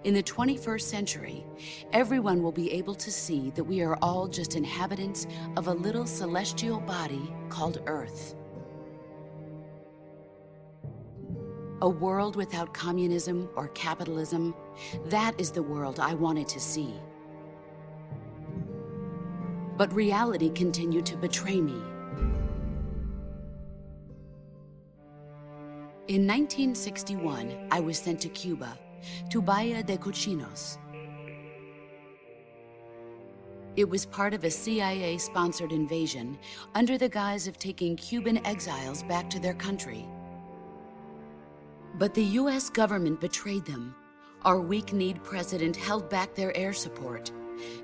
In the 21st century, everyone will be able to see that we are all just inhabitants of a little celestial body called Earth. A world without communism or capitalism, that is the world I wanted to see. But reality continued to betray me. In 1961, I was sent to Cuba, to Bahia de Cochinos. It was part of a CIA-sponsored invasion under the guise of taking Cuban exiles back to their country. But the US government betrayed them. Our weak-kneed president held back their air support.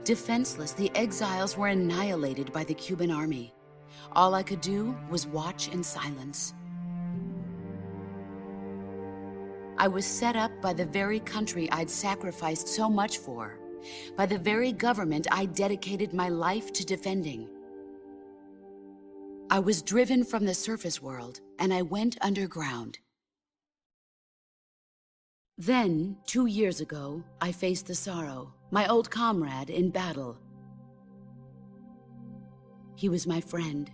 Defenseless, the exiles were annihilated by the Cuban army. All I could do was watch in silence. I was set up by the very country I'd sacrificed so much for, by the very government I dedicated my life to defending. I was driven from the surface world, and I went underground. Then, 2 years ago, I faced the Sorrow, my old comrade in battle. He was my friend.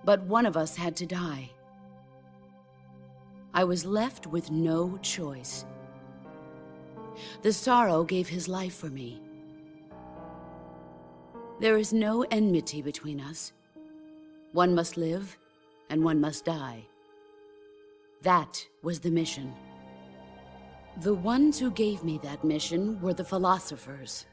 But one of us had to die. I was left with no choice. The Sorrow gave his life for me. There is no enmity between us. One must live, and one must die. That was the mission. The ones who gave me that mission were the philosophers.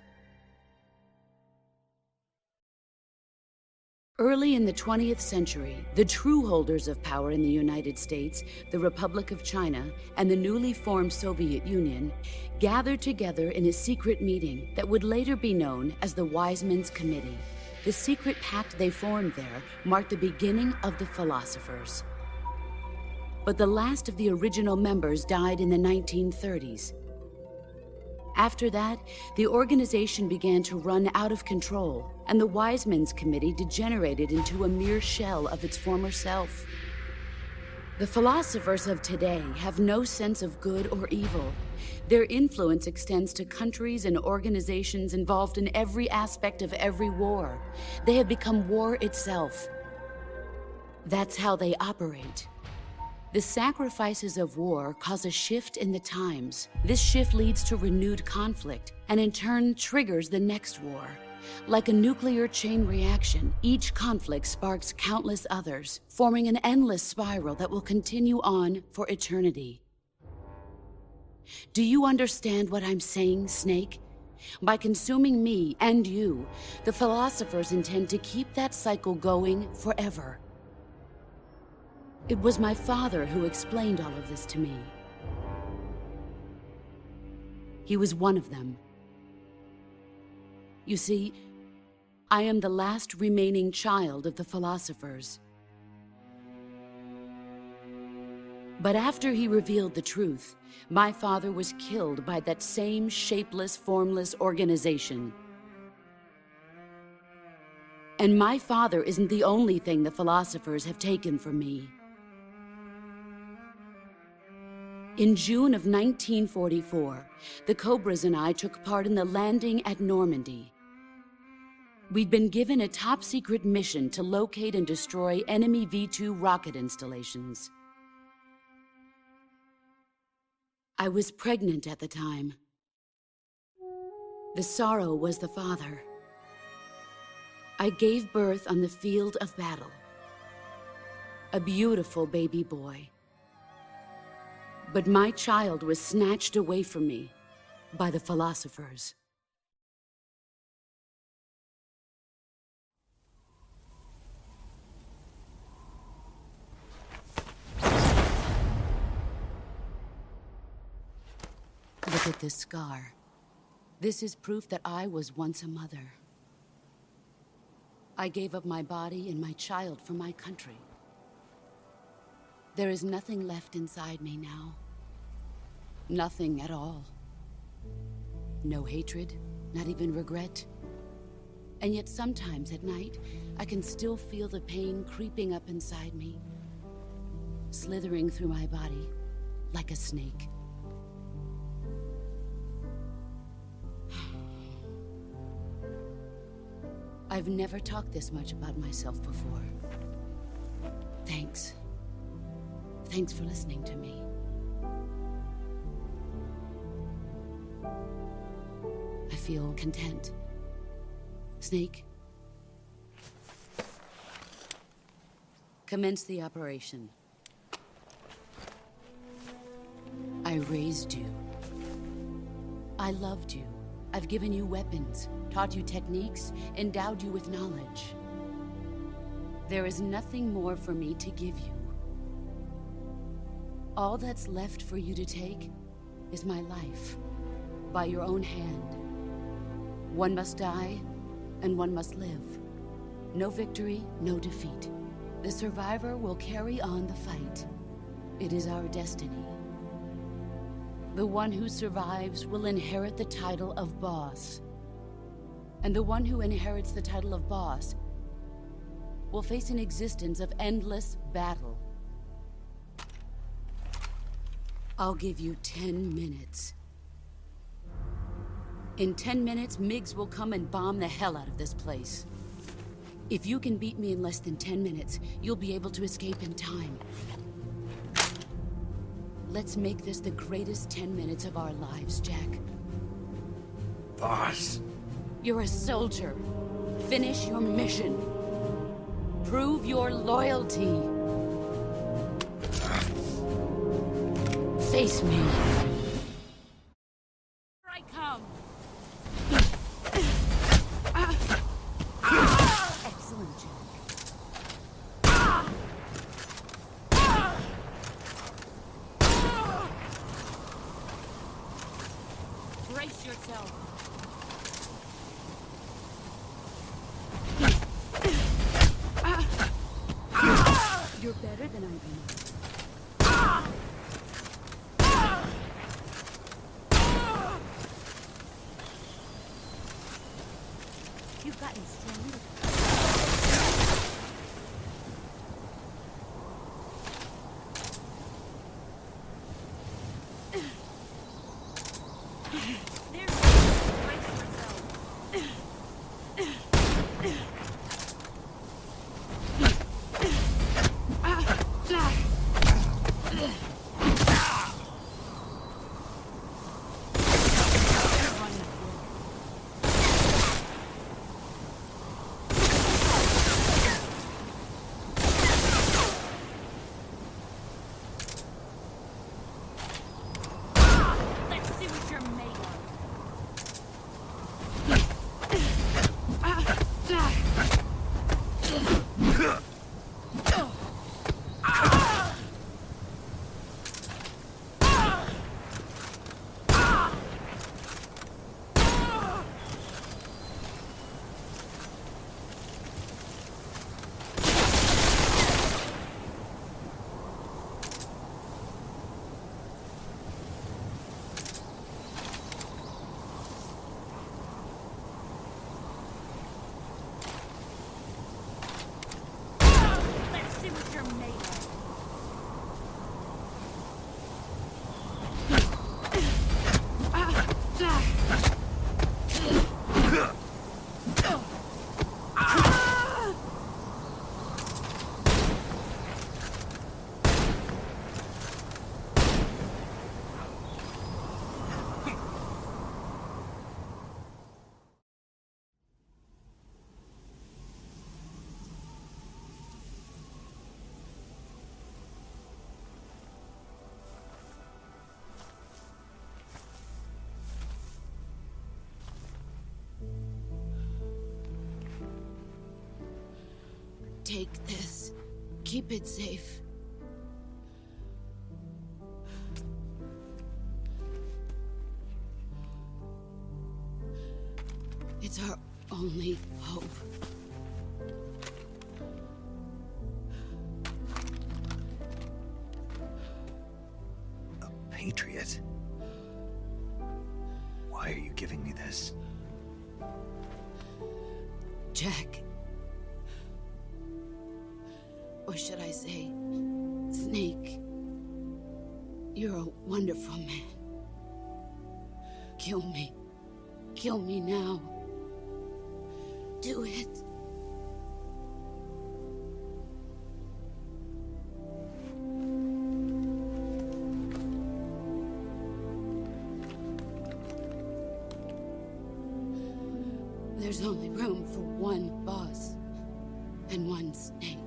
Early in the 20th century, the true holders of power in the United States, the Republic of China, and the newly formed Soviet Union gathered together in a secret meeting that would later be known as the Wise Men's Committee. The secret pact they formed there marked the beginning of the philosophers. But the last of the original members died in the 1930s. After that, the organization began to run out of control, and the Wise Men's Committee degenerated into a mere shell of its former self. The philosophers of today have no sense of good or evil. Their influence extends to countries and organizations involved in every aspect of every war. They have become war itself. That's how they operate. The sacrifices of war cause a shift in the times. This shift leads to renewed conflict, and in turn triggers the next war. Like a nuclear chain reaction, each conflict sparks countless others, forming an endless spiral that will continue on for eternity. Do you understand what I'm saying, Snake? By consuming me and you, the philosophers intend to keep that cycle going forever. It was my father who explained all of this to me. He was one of them. You see, I am the last remaining child of the philosophers. But after he revealed the truth, my father was killed by that same shapeless, formless organization. And my father isn't the only thing the philosophers have taken from me. In June of 1944, the Cobras and I took part in the landing at Normandy. We'd been given a top-secret mission to locate and destroy enemy V-2 rocket installations. I was pregnant at the time. The Sorrow was the father. I gave birth on the field of battle. a beautiful baby boy. But my child was snatched away from me by the philosophers. Look at this scar. This is proof that I was once a mother. I gave up my body and my child for my country. There is nothing left inside me now. Nothing at all. No hatred, not even regret. And yet sometimes at night, I can still feel the pain creeping up inside me, slithering through my body like a snake. I've never talked this much about myself before. Thanks. Thanks for listening to me. I feel content. Snake, commence the operation. I raised you. I loved you. I've given you weapons, taught you techniques, endowed you with knowledge. There is nothing more for me to give you. All that's left for you to take is my life, by your own hand. One must die, and one must live. No victory, no defeat. The survivor will carry on the fight. It is our destiny. The one who survives will inherit the title of boss. And the one who inherits the title of boss will face an existence of endless battle. I'll give you 10 minutes. In 10 minutes, MiGs will come and bomb the hell out of this place. If you can beat me in less than 10 minutes, you'll be able to escape in time. Let's make this the greatest 10 minutes of our lives, Jack. Boss. You're a soldier. Finish your mission. Prove your loyalty. Face me. Here I come. Excellent, Jack. Brace yourself. You're better than I am. You've gotten stronger. Let's see what you're made of. Take this. Keep it safe. It's our only hope. A patriot? Why are you giving me this? Jack. Or should I say, Snake. You're a wonderful man. Kill me. Kill me now. Do it. There's only room for one boss and one Snake.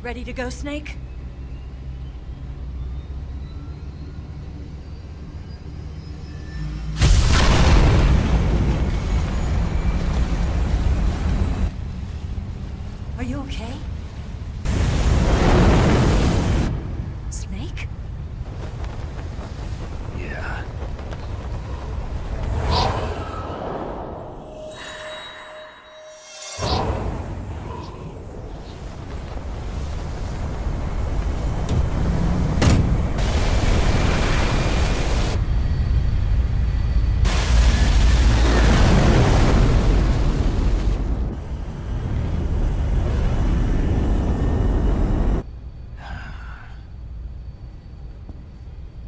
Ready to go, Snake? Are you okay? Snake? Yeah.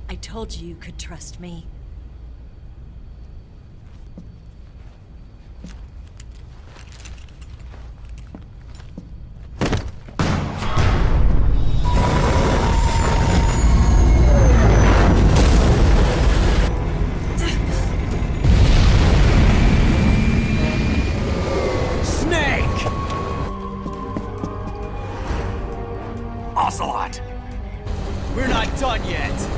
I told you you could trust me. Ocelot! We're not done yet!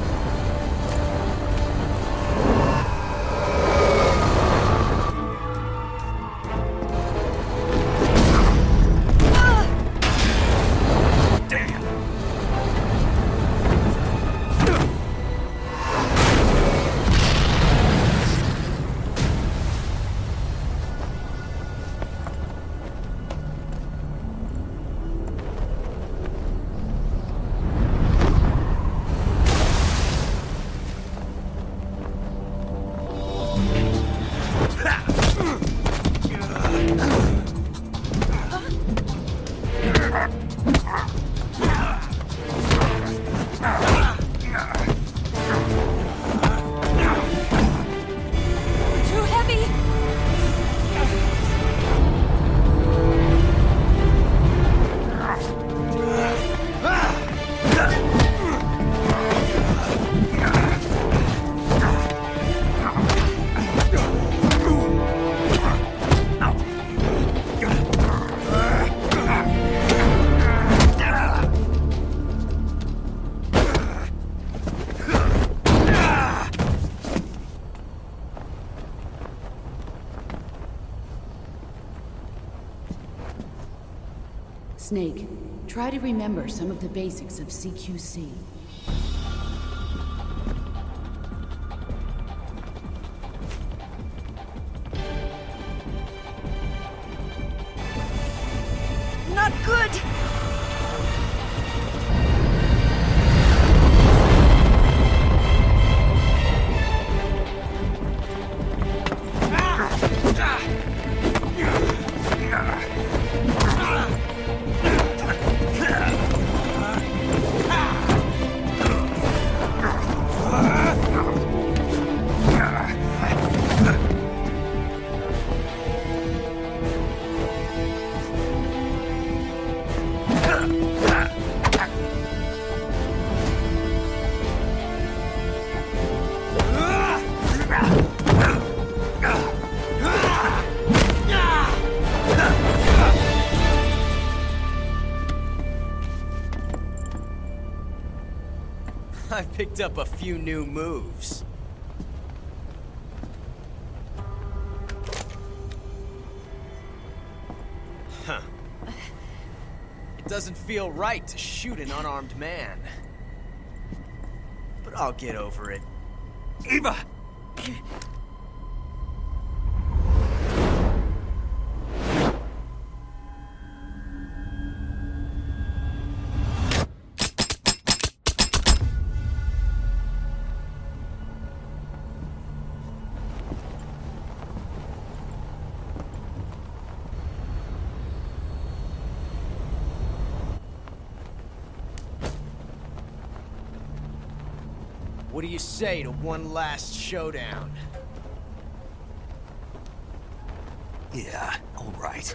Snake, try to remember some of the basics of CQC. Not good! I picked up a few new moves. Huh. It doesn't feel right to shoot an unarmed man. But I'll get over it. Eva! What do you say to one last showdown? Yeah, all right.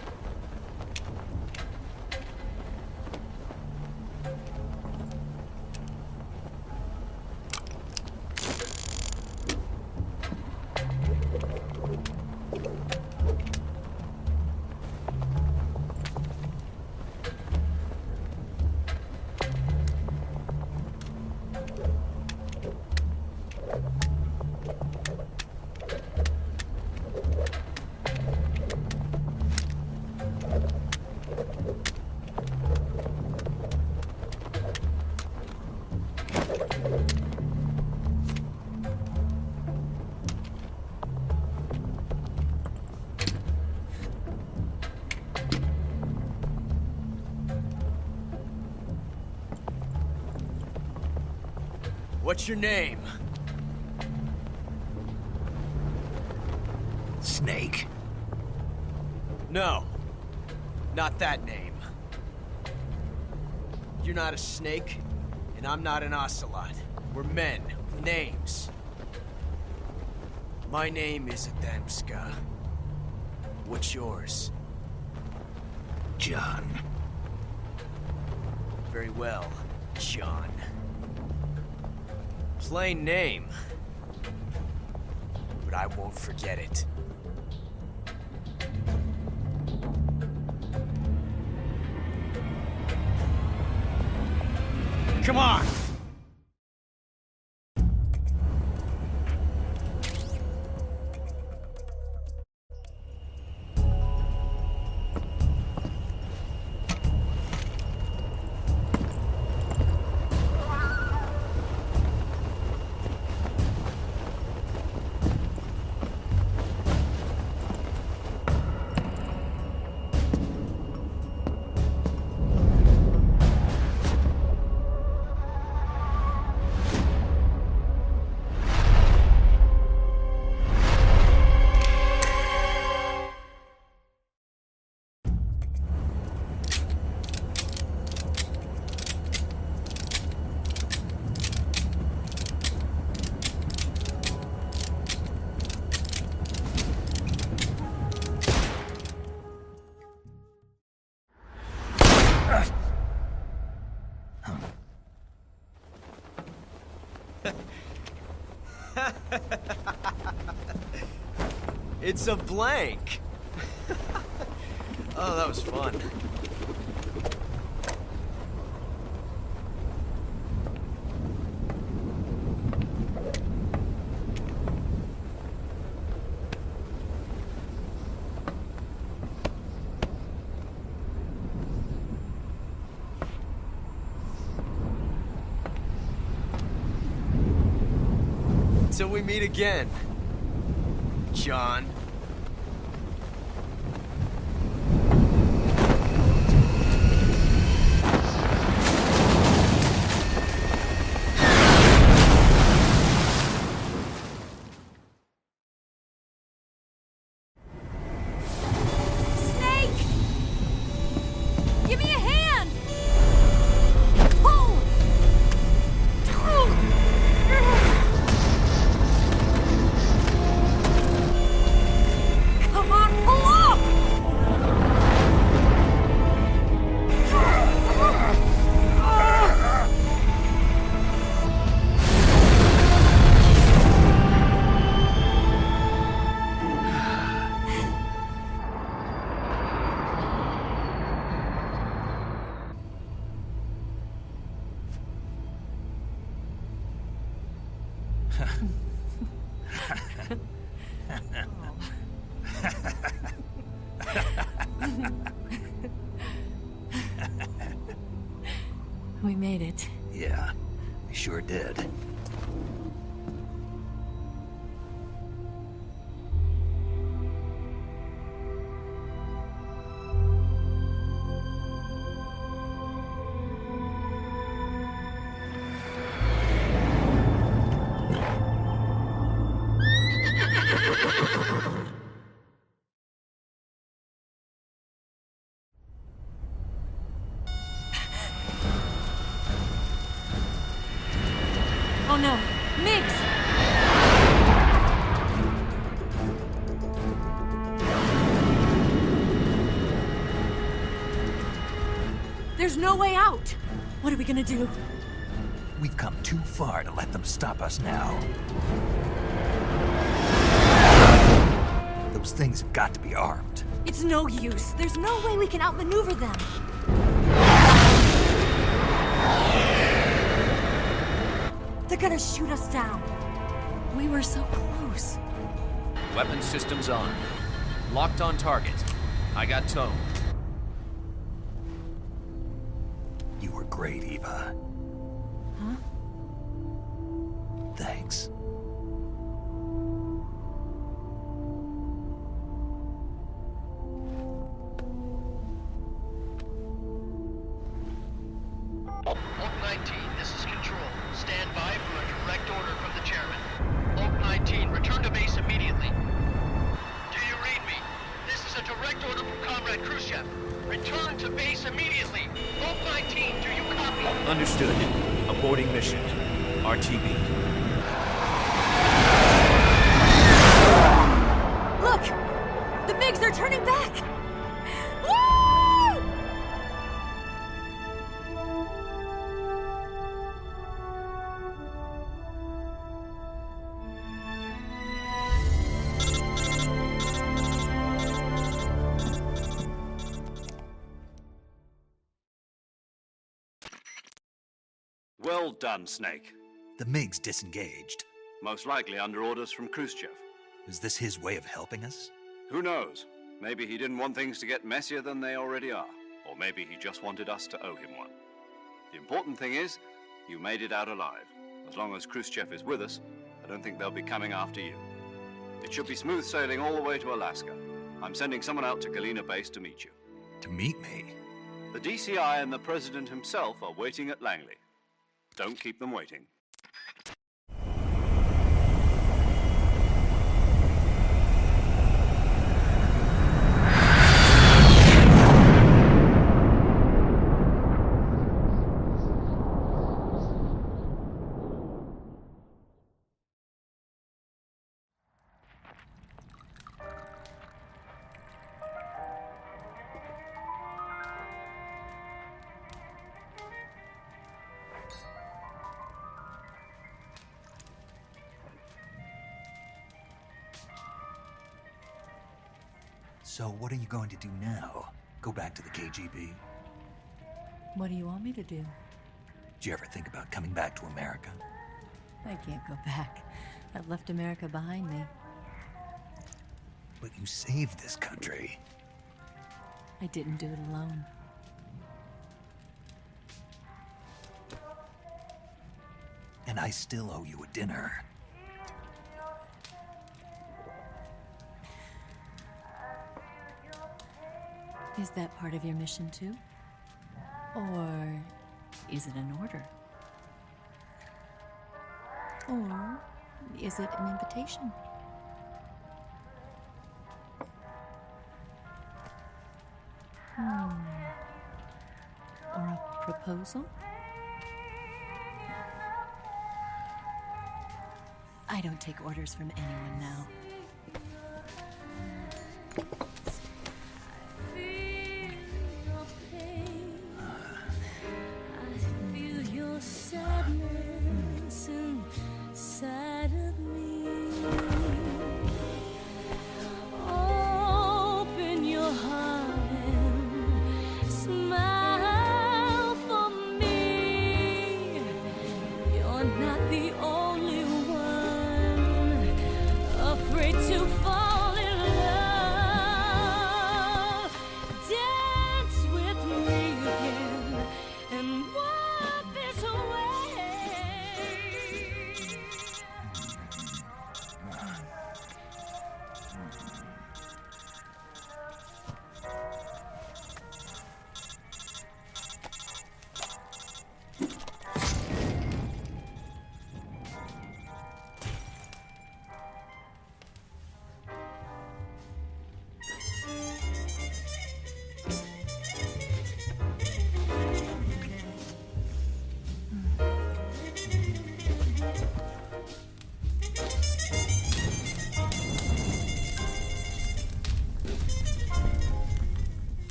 What's your name? Snake. No. Not that name. You're not a snake, and I'm not an ocelot. We're men with names. My name is Adamska. What's yours? John. Very well, John. Plain name. But I won't forget it. Come on! It's a blank. Oh, that was fun. Until we meet again, John. Snake! Give me a hand! Pull! Come on, pull up! We made it. Yeah, we sure did. Oh no, Mix! There's no way out! What are we gonna do? We've come too far to let them stop us now. Those things have got to be armed. It's no use. There's no way we can outmaneuver them. They're gonna shoot us down. We were so close. Weapon systems on. Locked on target. I got tone. You were great, Eva. Huh? Thanks. Oak 19, this is Control. Stand by for a direct order from the chairman. Oak 19, return to base immediately. Do you read me? This is a direct order from Comrade Khrushchev. Return to base immediately. Oak 19, do you copy? Understood. Aborting mission. RTB. Look! The MiGs, they're turning back! Woo! Well done, Snake. The MiGs disengaged. Most likely under orders from Khrushchev. Is this his way of helping us? Who knows? Maybe he didn't want things to get messier than they already are. Or maybe he just wanted us to owe him one. The important thing is, you made it out alive. As long as Khrushchev is with us, I don't think they'll be coming after you. It should be smooth sailing all the way to Alaska. I'm sending someone out to Galena Base to meet you. To meet me? The DCI and the President himself are waiting at Langley. Don't keep them waiting. So what are you going to do now? Go back to the KGB? What do you want me to do? Did you ever think about coming back to America? I can't go back. I've left America behind me. But you saved this country. I didn't do it alone. And I still owe you a dinner. Is that part of your mission too? Or is it an order? Or is it an invitation? Or a proposal? I don't take orders from anyone now.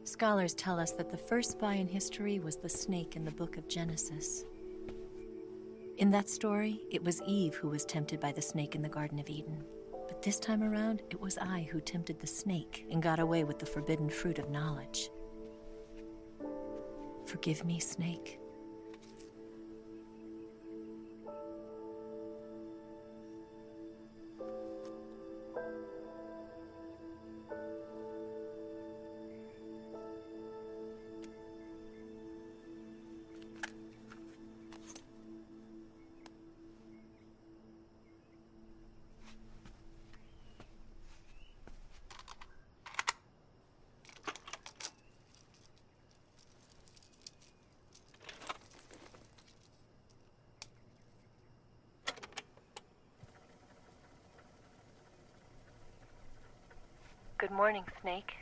Scholars tell us that the first spy in history was the snake in the book of Genesis. In that story, it was Eve who was tempted by the snake in the Garden of Eden. But this time around, it was I who tempted the snake and got away with the forbidden fruit of knowledge. Forgive me, snake. Good morning, Snake.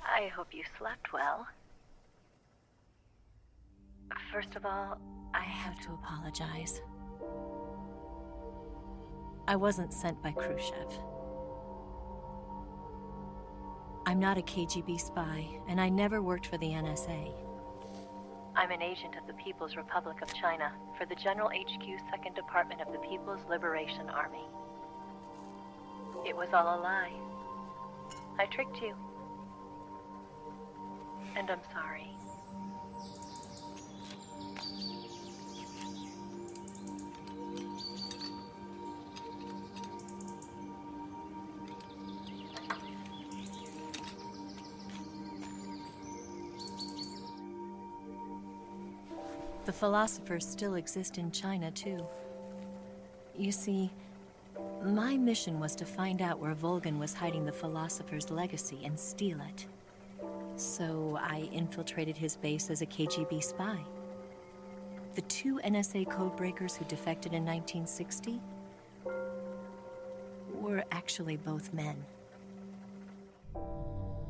I hope you slept well. First of all, I have to apologize. I wasn't sent by Khrushchev. I'm not a KGB spy, and I never worked for the NSA. I'm an agent of the People's Republic of China for the General HQ 2nd Department of the People's Liberation Army. It was all a lie. I tricked you. And I'm sorry. The philosophers still exist in China, too. You see, my mission was to find out where Volgin was hiding the philosopher's legacy and steal it. So I infiltrated his base as a KGB spy. The 2 NSA codebreakers who defected in 1960? were actually both men.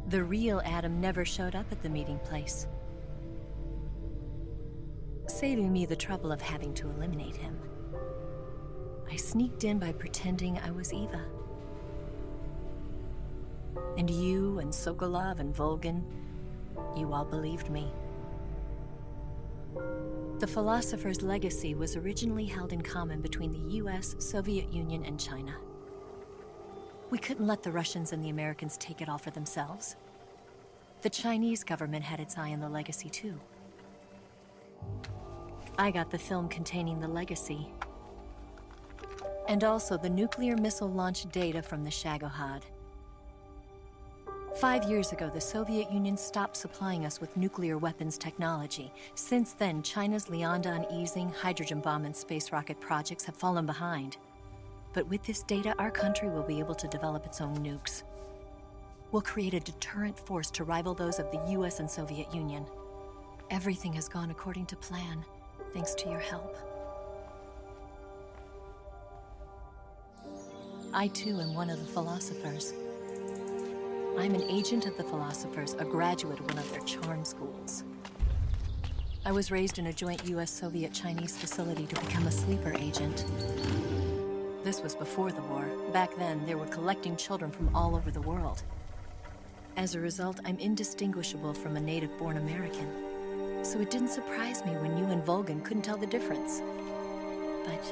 The real Adam never showed up at the meeting place, saving me the trouble of having to eliminate him. I sneaked in by pretending I was Eva. And you and Sokolov and Volgin, you all believed me. The philosopher's legacy was originally held in common between the US, Soviet Union, and China. We couldn't let the Russians and the Americans take it all for themselves. The Chinese government had its eye on the legacy too. I got the film containing the legacy, and also the nuclear missile launch data from the Shagohod. 5 years ago, the Soviet Union stopped supplying us with nuclear weapons technology. Since then, China's Liaodong easing, hydrogen bomb, and space rocket projects have fallen behind. But with this data, our country will be able to develop its own nukes. We'll create a deterrent force to rival those of the US and Soviet Union. Everything has gone according to plan, thanks to your help. I too am one of the philosophers. I'm an agent of the philosophers, a graduate of one of their charm schools. I was raised in a joint US-Soviet-Chinese facility to become a sleeper agent. This was before the war. Back then, they were collecting children from all over the world. As a result, I'm indistinguishable from a native-born American. So it didn't surprise me when you and Volgin couldn't tell the difference. But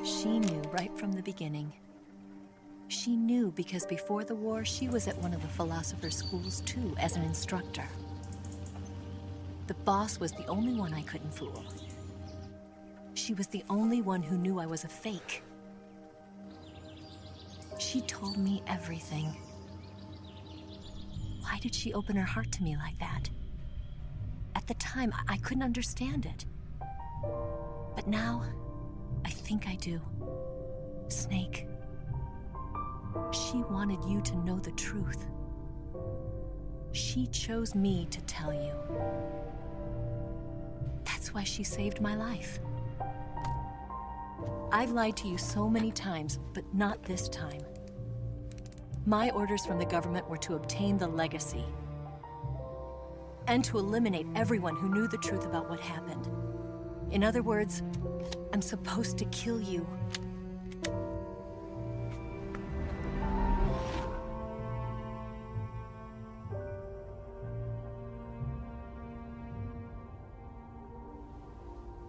she knew right from the beginning. She knew because before the war, she was at one of the philosopher's schools too, as an instructor. The boss was the only one I couldn't fool. She was the only one who knew I was a fake. She told me everything. Why did she open her heart to me like that? At the time, I couldn't understand it. But now, I think I do. Snake. She wanted you to know the truth. She chose me to tell you. That's why she saved my life. I've lied to you so many times, but not this time. My orders from the government were to obtain the legacy and to eliminate everyone who knew the truth about what happened. In other words, I'm supposed to kill you.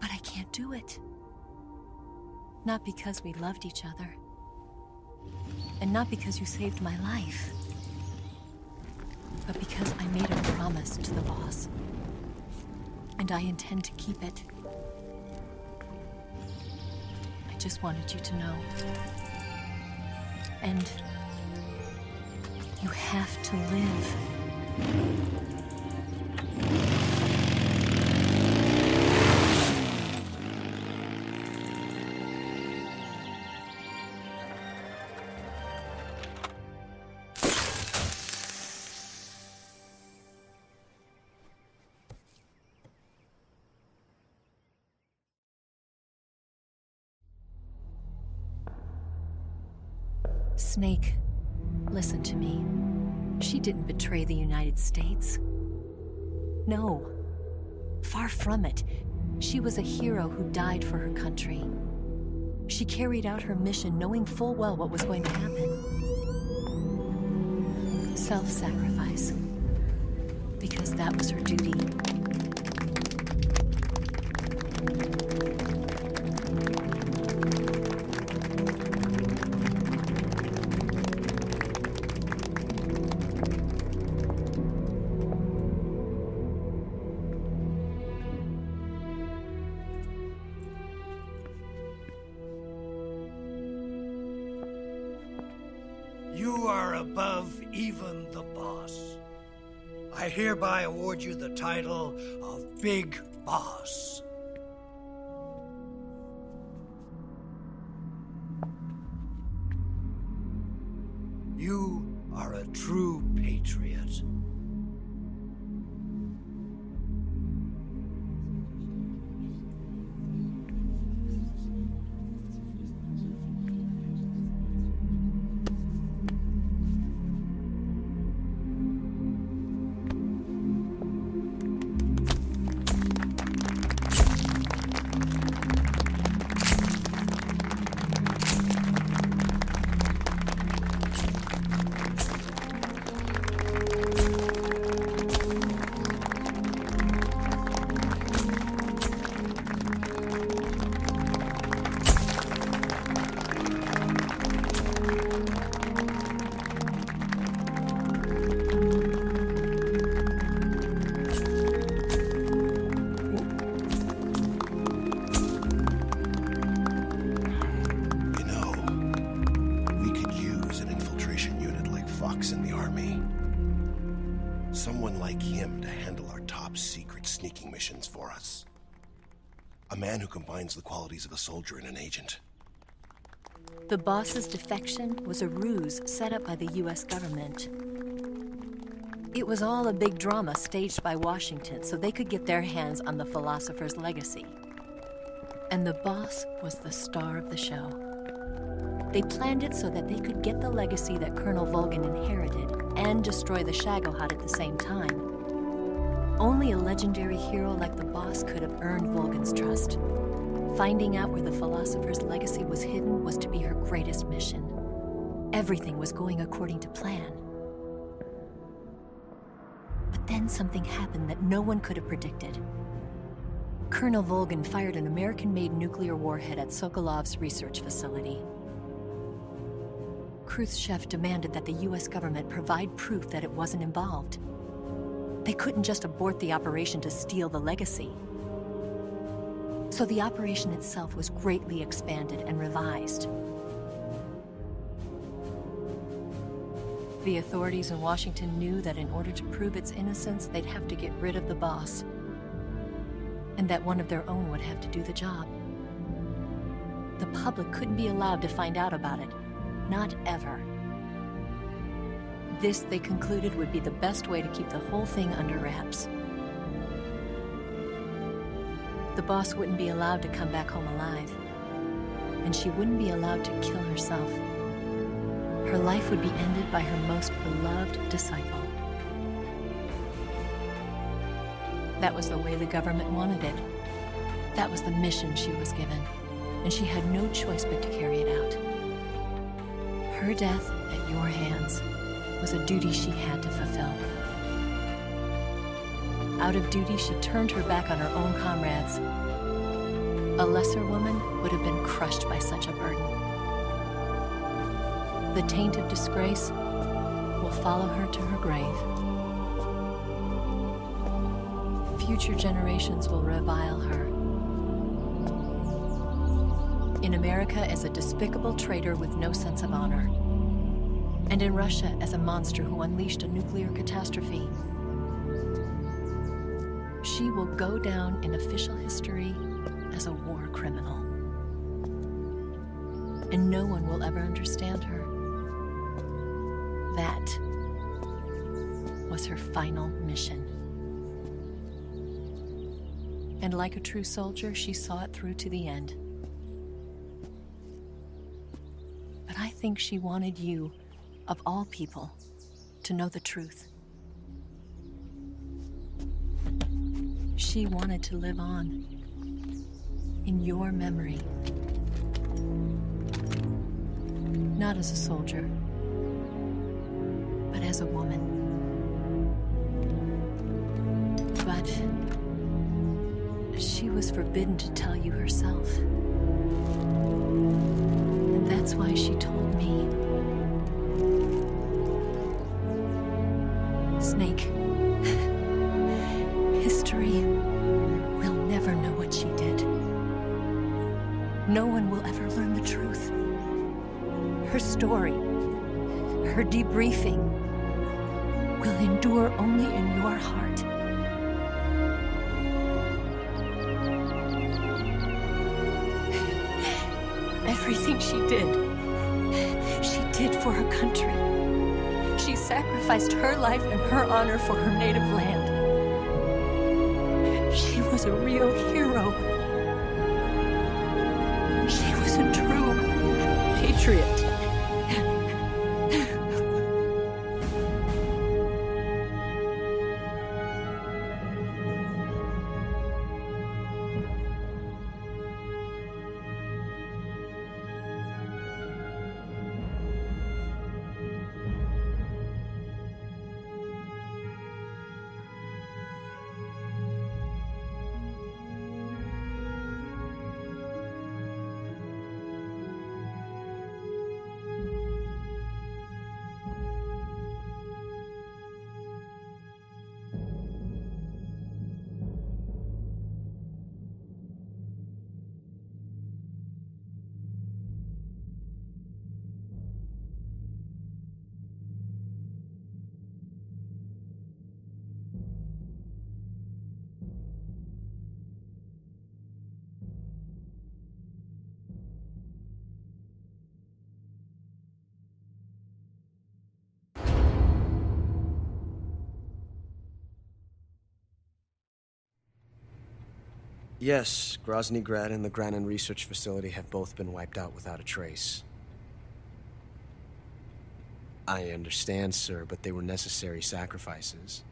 But I can't do it. Not because we loved each other. And not because you saved my life. But because I made a promise to the boss. And I intend to keep it. I just wanted you to know. And you have to live. Snake, listen to me. She didn't betray the United States. No. Far from it. She was a hero who died for her country. She carried out her mission knowing full well what was going to happen. Self-sacrifice. Because that was her duty. You are above even the boss. I hereby award you the title of Big Boss. You are a true patriot. defecting missions for us. A man who combines the qualities of a soldier and an agent. The boss's defection was a ruse set up by the US government. It was all a big drama staged by Washington so they could get their hands on the philosopher's legacy. And the boss was the star of the show. They planned it so that they could get the legacy that Colonel Volgin inherited and destroy the Shagohod at the same time. Only a legendary hero like the boss could have earned Volgin's trust. Finding out where the philosopher's legacy was hidden was to be her greatest mission. Everything was going according to plan. But then something happened that no one could have predicted. Colonel Volgin fired an American-made nuclear warhead at Sokolov's research facility. Khrushchev demanded that the US government provide proof that it wasn't involved. They couldn't just abort the operation to steal the legacy. So the operation itself was greatly expanded and revised. The authorities in Washington knew that in order to prove its innocence, they'd have to get rid of the boss, and that one of their own would have to do the job. The public couldn't be allowed to find out about it. Not ever. This, they concluded, would be the best way to keep the whole thing under wraps. The boss wouldn't be allowed to come back home alive, and she wouldn't be allowed to kill herself. Her life would be ended by her most beloved disciple. That was the way the government wanted it. That was the mission she was given, and she had no choice but to carry it out. Her death at your hands was a duty she had to fulfill. Out of duty, she turned her back on her own comrades. A lesser woman would have been crushed by such a burden. The taint of disgrace will follow her to her grave. Future generations will revile her. In America as a despicable traitor with no sense of honor. And in Russia as a monster who unleashed a nuclear catastrophe. She will go down in official history as a war criminal. And no one will ever understand her. That was her final mission. And like a true soldier, she saw it through to the end. But I think she wanted you, of all people, to know the truth. She wanted to live on in your memory. Not as a soldier, but as a woman. But she was forbidden to tell you herself. And that's why she told me. Snake, history will never know what she did. No one will ever learn the truth. Her story, her debriefing, will endure only in your heart. Everything she did for her country. She sacrificed her life and her honor for her native land. She was a real hero. She was a true patriot. Yes, Grozny Grad and the Granin Research Facility have both been wiped out without a trace. I understand, sir, but they were necessary sacrifices.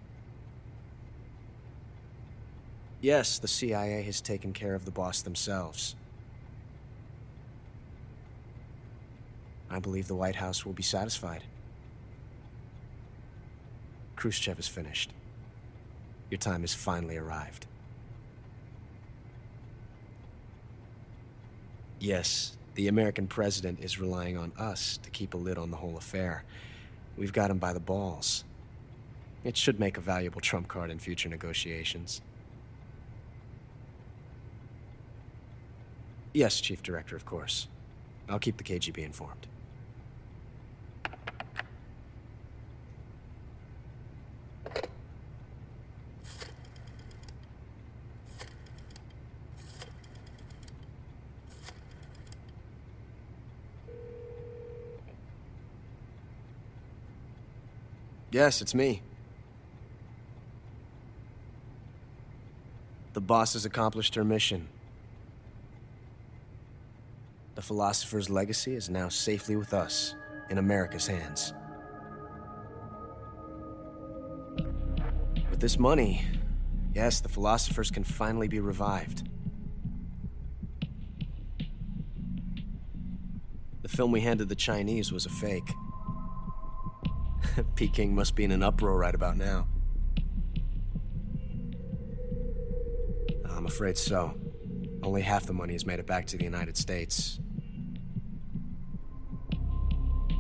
Yes, the CIA has taken care of the boss themselves. I believe the White House will be satisfied. Khrushchev is finished. Your time has finally arrived. Yes, the American president is relying on us to keep a lid on the whole affair. We've got him by the balls. It should make a valuable trump card in future negotiations. Yes, Chief Director, of course. I'll keep the KGB informed. Yes, it's me. The boss has accomplished her mission. The philosopher's legacy is now safely with us, in America's hands. With this money, yes, the philosophers can finally be revived. The film we handed the Chinese was a fake. Peking must be in an uproar right about now. I'm afraid so. Only half the money has made it back to the United States.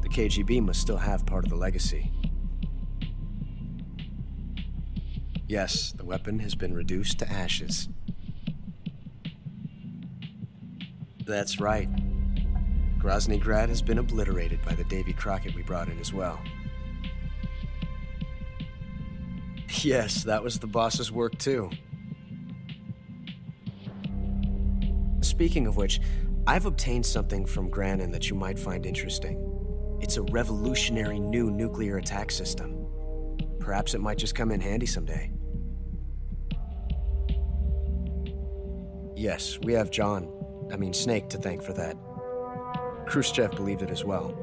The KGB must still have part of the legacy. Yes, the weapon has been reduced to ashes. That's right. Grozny Grad has been obliterated by the Davy Crockett we brought in as well. Yes, that was the boss's work too. Speaking of which, I've obtained something from Granin that you might find interesting. It's a revolutionary new nuclear attack system. Perhaps it might just come in handy someday. Yes, we have Snake to thank for that. Khrushchev believed it as well.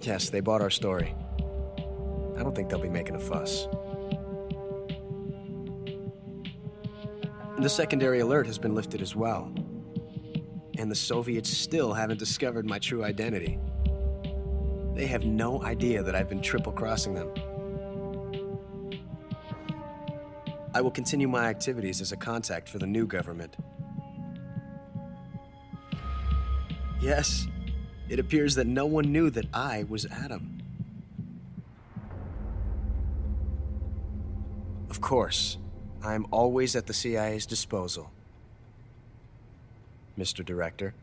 Yes, they bought our story. I don't think they'll be making a fuss. The secondary alert has been lifted as well. And the Soviets still haven't discovered my true identity. They have no idea that I've been triple-crossing them. I will continue my activities as a contact for the new government. Yes, it appears that no one knew that I was Adam. Of course, I'm always at the CIA's disposal, Mr. Director.